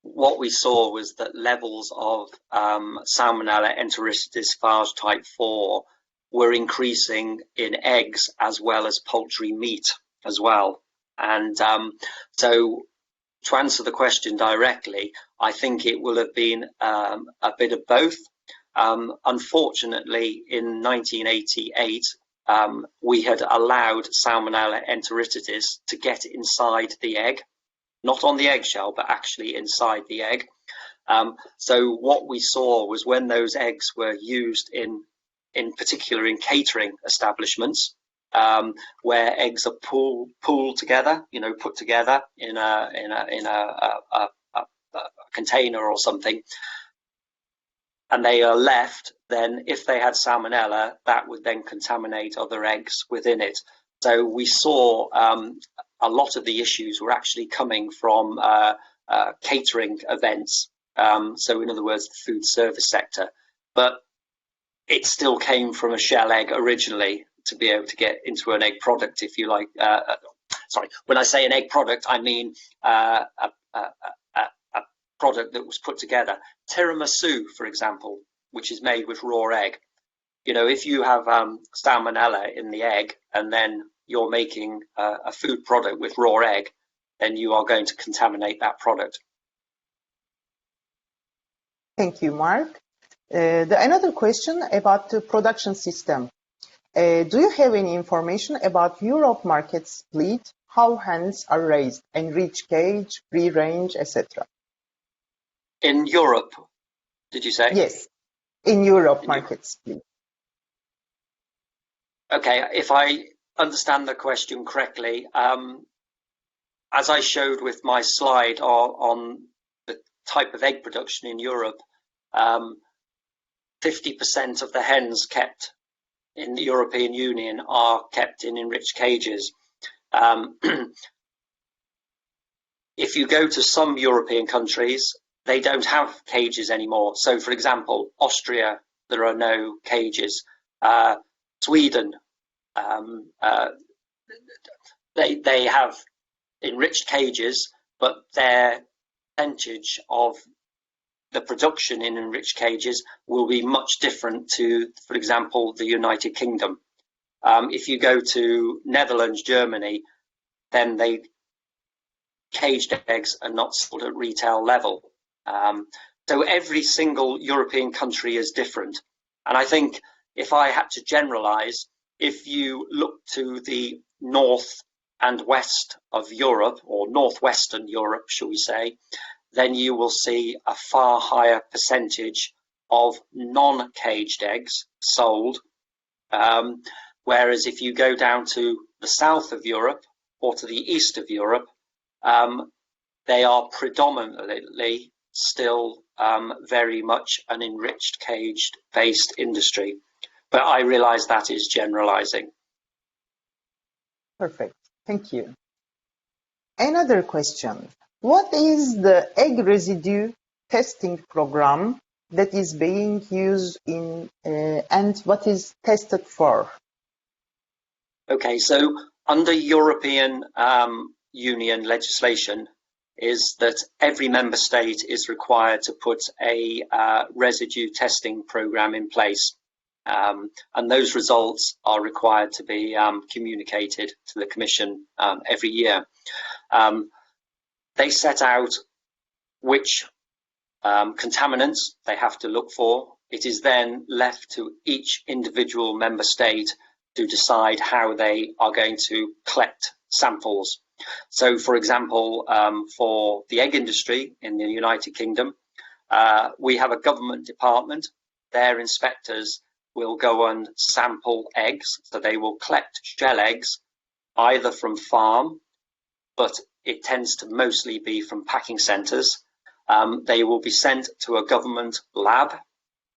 what we saw was that levels of Salmonella enteritidis phage type 4 were increasing in eggs as well as poultry meat as well. And so to answer the question directly, I think it will have been a bit of both. Unfortunately, in 1988, we had allowed Salmonella enteritidis to get inside the egg, not on the eggshell, but actually inside the egg. So what we saw was when those eggs were used in particular in catering establishments, where eggs are pooled together, you know, put together in a container or something, and they are left, then if they had Salmonella, that would then contaminate other eggs within it. So we saw a lot of the issues were actually coming from catering events. So in other words, the food service sector. But it still came from a shell egg originally, to be able to get into an egg product, if you like. Sorry, when I say an egg product, I mean a product that was put together. Tiramisu, for example, which is made with raw egg. You know, if you have salmonella in the egg and then you're making a food product with raw egg, then you are going to contaminate that product. Thank you, Mark. Another question about the production system. Do you have any information about Europe market split, how hens are raised, enriched cage, free range, etc.? In Europe, did you say? Yes, in Europe market split. Okay, if I understand the question correctly, as I showed with my slide on the type of egg production in Europe, 50% of the hens kept in the European Union are kept in enriched cages. If you go to some European countries, they don't have cages anymore. So, for example, Austria, there are no cages. Sweden, they have enriched cages, but their percentage of the production in enriched cages will be much different to, for example, the United Kingdom. If you go to Netherlands, Germany, then caged eggs are not sold at retail level. So every single European country is different. And I think if I had to generalize, if you look to the north and west of Europe, or northwestern Europe, shall we say, then you will see a far higher percentage of non-caged eggs sold. Whereas if you go down to the south of Europe or to the east of Europe, they are predominantly still very much an enriched caged based industry. But I realize that is generalizing. Perfect. Thank you. Another question. What is the egg residue testing program that is being used in and what is tested for? Okay, so under European Union legislation is that every member state is required to put a residue testing program in place. And those results are required to be communicated to the Commission every year. They set out which contaminants they have to look for. It is then left to each individual member state to decide how they are going to collect samples. So, for example, for the egg industry in the United Kingdom, we have a government department. Their inspectors will go and sample eggs. So they will collect shell eggs either from farm, but it tends to mostly be from packing centres. They will be sent to a government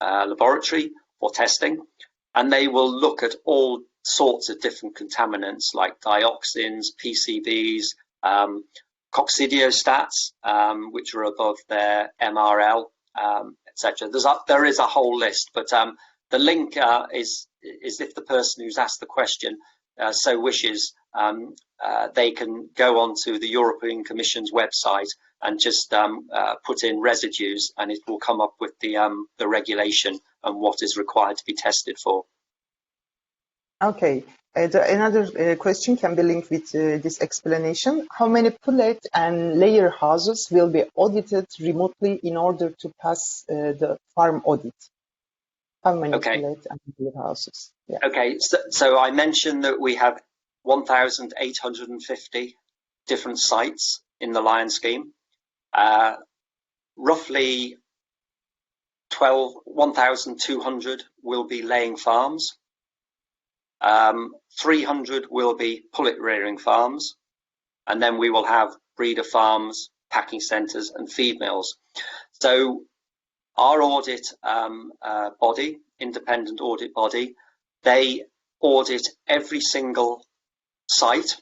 laboratory for testing, and they will look at all sorts of different contaminants like dioxins, PCBs, coccidiostats, which are above their MRL, etc. There is a whole list, but the link is if the person who's asked the question so wishes, they can go onto the European Commission's website and just put in residues, and it will come up with the regulation and what is required to be tested for. Okay. Another question can be linked with this explanation. How many pullet and layer houses will be audited remotely in order to pass the farm audit? How many pullet and layer houses? Yeah. Okay, so I mentioned that we have 1,850 different sites in the Lion scheme. Roughly 1,200 will be laying farms. 300 will be pullet rearing farms, and then we will have breeder farms, packing centres and feed mills. So our audit body, independent audit body, they audit every single site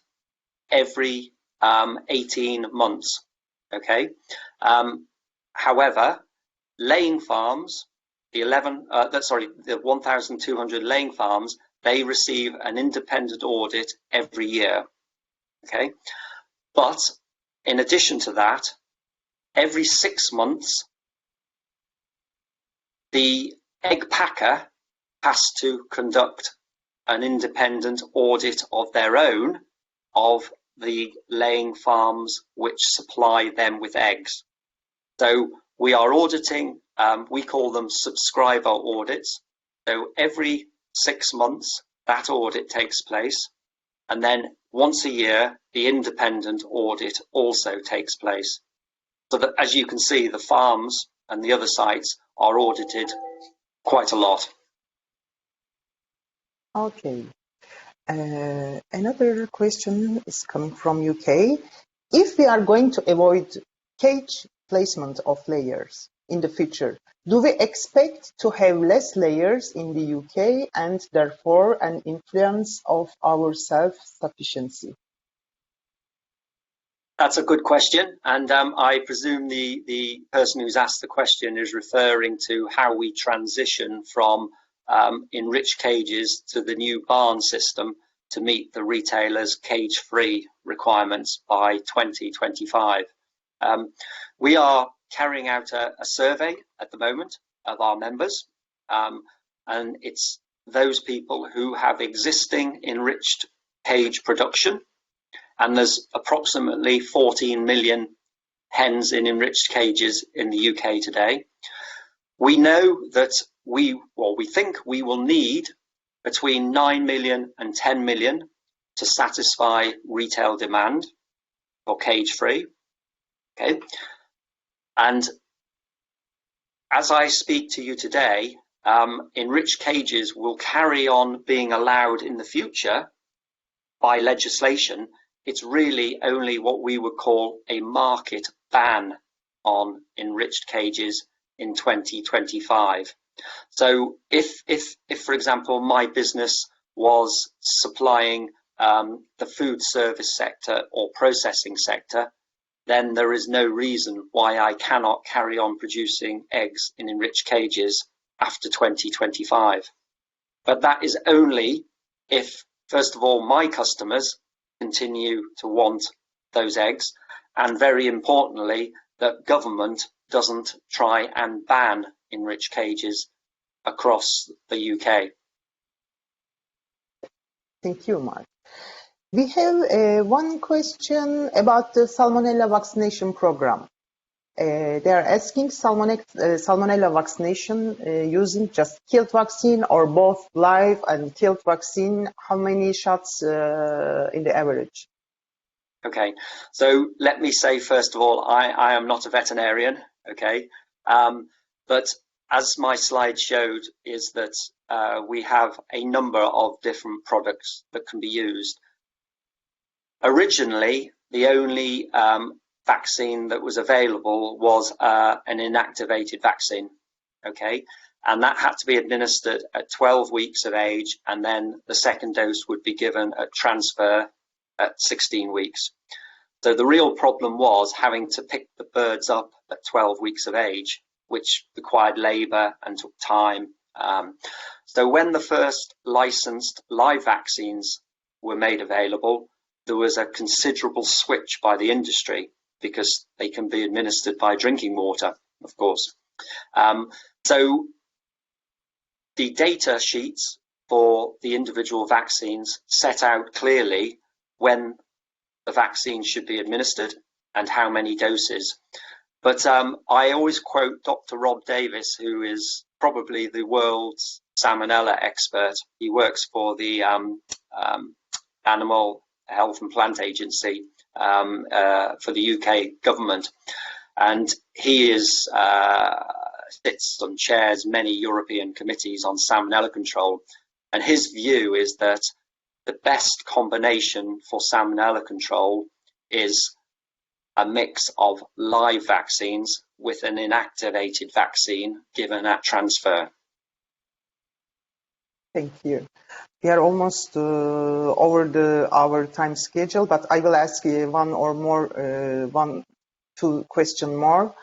every 18 months. Okay. However, laying farms, the 1,200 laying farms, they receive an independent audit every year. Okay, but in addition to that, every 6 months, the egg packer has to conduct an independent audit of their own of the laying farms which supply them with eggs. So we are auditing, we call them subscriber audits. So every 6 months, that audit takes place. And then once a year, the independent audit also takes place. So that, as you can see, the farms and the other sites are audited quite a lot. Okay. Another question is coming from UK. If we are going to avoid cage placement of layers in the future, do we expect to have less layers in the UK and therefore an influence of our self-sufficiency? That's a good question, and I presume the person who's asked the question is referring to how we transition from enriched cages to the new barn system to meet the retailers' cage-free requirements by 2025. We are carrying out a survey at the moment of our members, and it's those people who have existing enriched cage production, and there's approximately 14 million hens in enriched cages in the UK today. We know that we think we will need between 9 million and 10 million to satisfy retail demand for cage-free. Okay, and as I speak to you today, enriched cages will carry on being allowed in the future by legislation. It's really only what we would call a market ban on enriched cages in 2025. So if for example, my business was supplying the food service sector or processing sector, then there is no reason why I cannot carry on producing eggs in enriched cages after 2025. But that is only if, first of all, my customers continue to want those eggs, and very importantly, that government doesn't try and ban enriched cages across the UK. Thank you, Mark. We have one question about the Salmonella vaccination program. They are asking Salmonella vaccination using just killed vaccine or both live and killed vaccine, how many shots in the average? Okay, so let me say first of all, I am not a veterinarian, okay, but as my slide showed, is that we have a number of different products that can be used. Originally, the only vaccine that was available was an inactivated vaccine, okay, and that had to be administered at 12 weeks of age, and then the second dose would be given at transfer at 16 weeks. So the real problem was having to pick the birds up at 12 weeks of age, which required labour and took time. So when the first licensed live vaccines were made available, there was a considerable switch by the industry because they can be administered by drinking water, of course. So the data sheets for the individual vaccines set out clearly when the vaccine should be administered and how many doses. But I always quote Dr. Rob Davis, who is probably the world's salmonella expert. He works for the Animal Health and Plant Agency for the UK government, and he is sits and chairs many European committees on salmonella control, and his view is that the best combination for salmonella control is a mix of live vaccines with an inactivated vaccine given at transfer. Thank you. We are almost over our time schedule, but I will ask one or two questions more.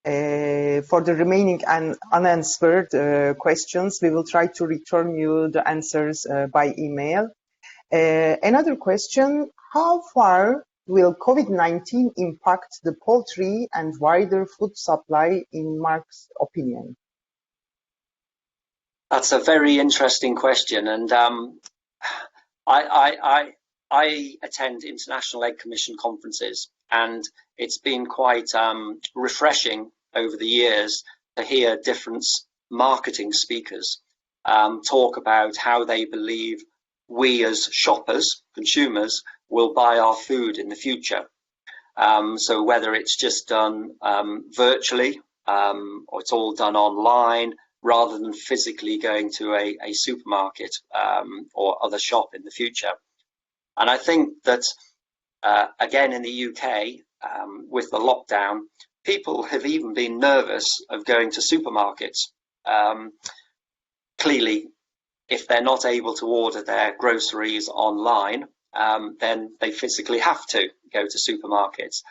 For the remaining and unanswered questions, we will try to return you the answers by email. Another question, how far will COVID-19 impact the poultry and wider food supply in Mark's opinion? That's a very interesting question, and I attend International Egg Commission conferences, and it's been quite refreshing over the years to hear different marketing speakers talk about how they believe we as shoppers, consumers, will buy our food in the future. So whether it's just done virtually or it's all done online rather than physically going to a supermarket or other shop in the future. And I think that, again, in the UK, with the lockdown, people have even been nervous of going to supermarkets. Clearly, if they're not able to order their groceries online, then they physically have to go to supermarkets.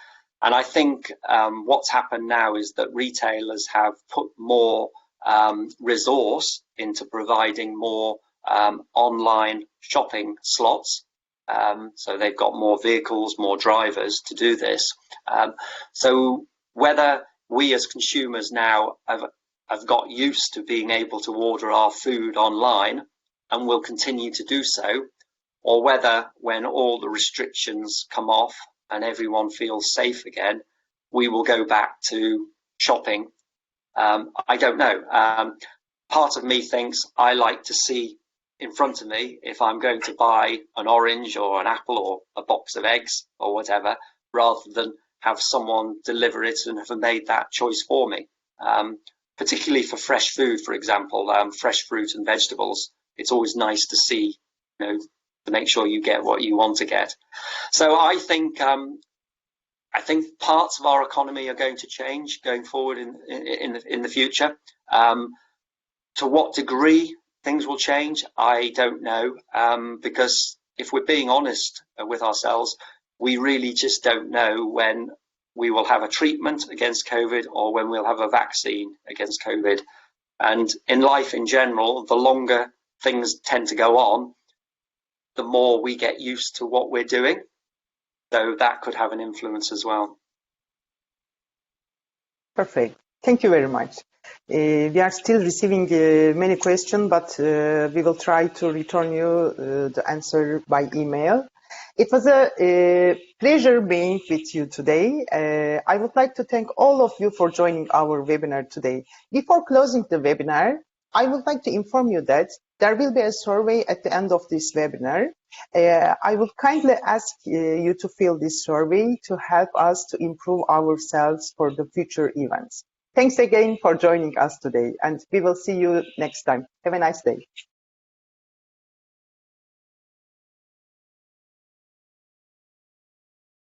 And I think what's happened now is that retailers have put more resource into providing more online shopping slots. So they've got more vehicles, more drivers to do this. So whether we as consumers now have got used to being able to order our food online and will continue to do so, or whether when all the restrictions come off and everyone feels safe again, we will go back to shopping. I don't know. Part of me thinks I like to see in front of me if I'm going to buy an orange or an apple or a box of eggs or whatever, rather than have someone deliver it and have made that choice for me. Particularly for fresh food, for example, fresh fruit and vegetables. It's always nice to see, to make sure you get what you want to get. So I think parts of our economy are going to change going forward in the future. To what degree things will change, I don't know, because if we're being honest with ourselves, we really just don't know when we will have a treatment against COVID or when we'll have a vaccine against COVID. And in life in general, the longer things tend to go on, the more we get used to what we're doing. So that could have an influence as well. Perfect. Thank you very much. We are still receiving many questions, but we will try to return you the answer by email. It was a pleasure being with you today. I would like to thank all of you for joining our webinar today. Before closing the webinar, I would like to inform you that there will be a survey at the end of this webinar. I would kindly ask you to fill this survey to help us to improve ourselves for the future events. Thanks again for joining us today, and we will see you next time. Have a nice day.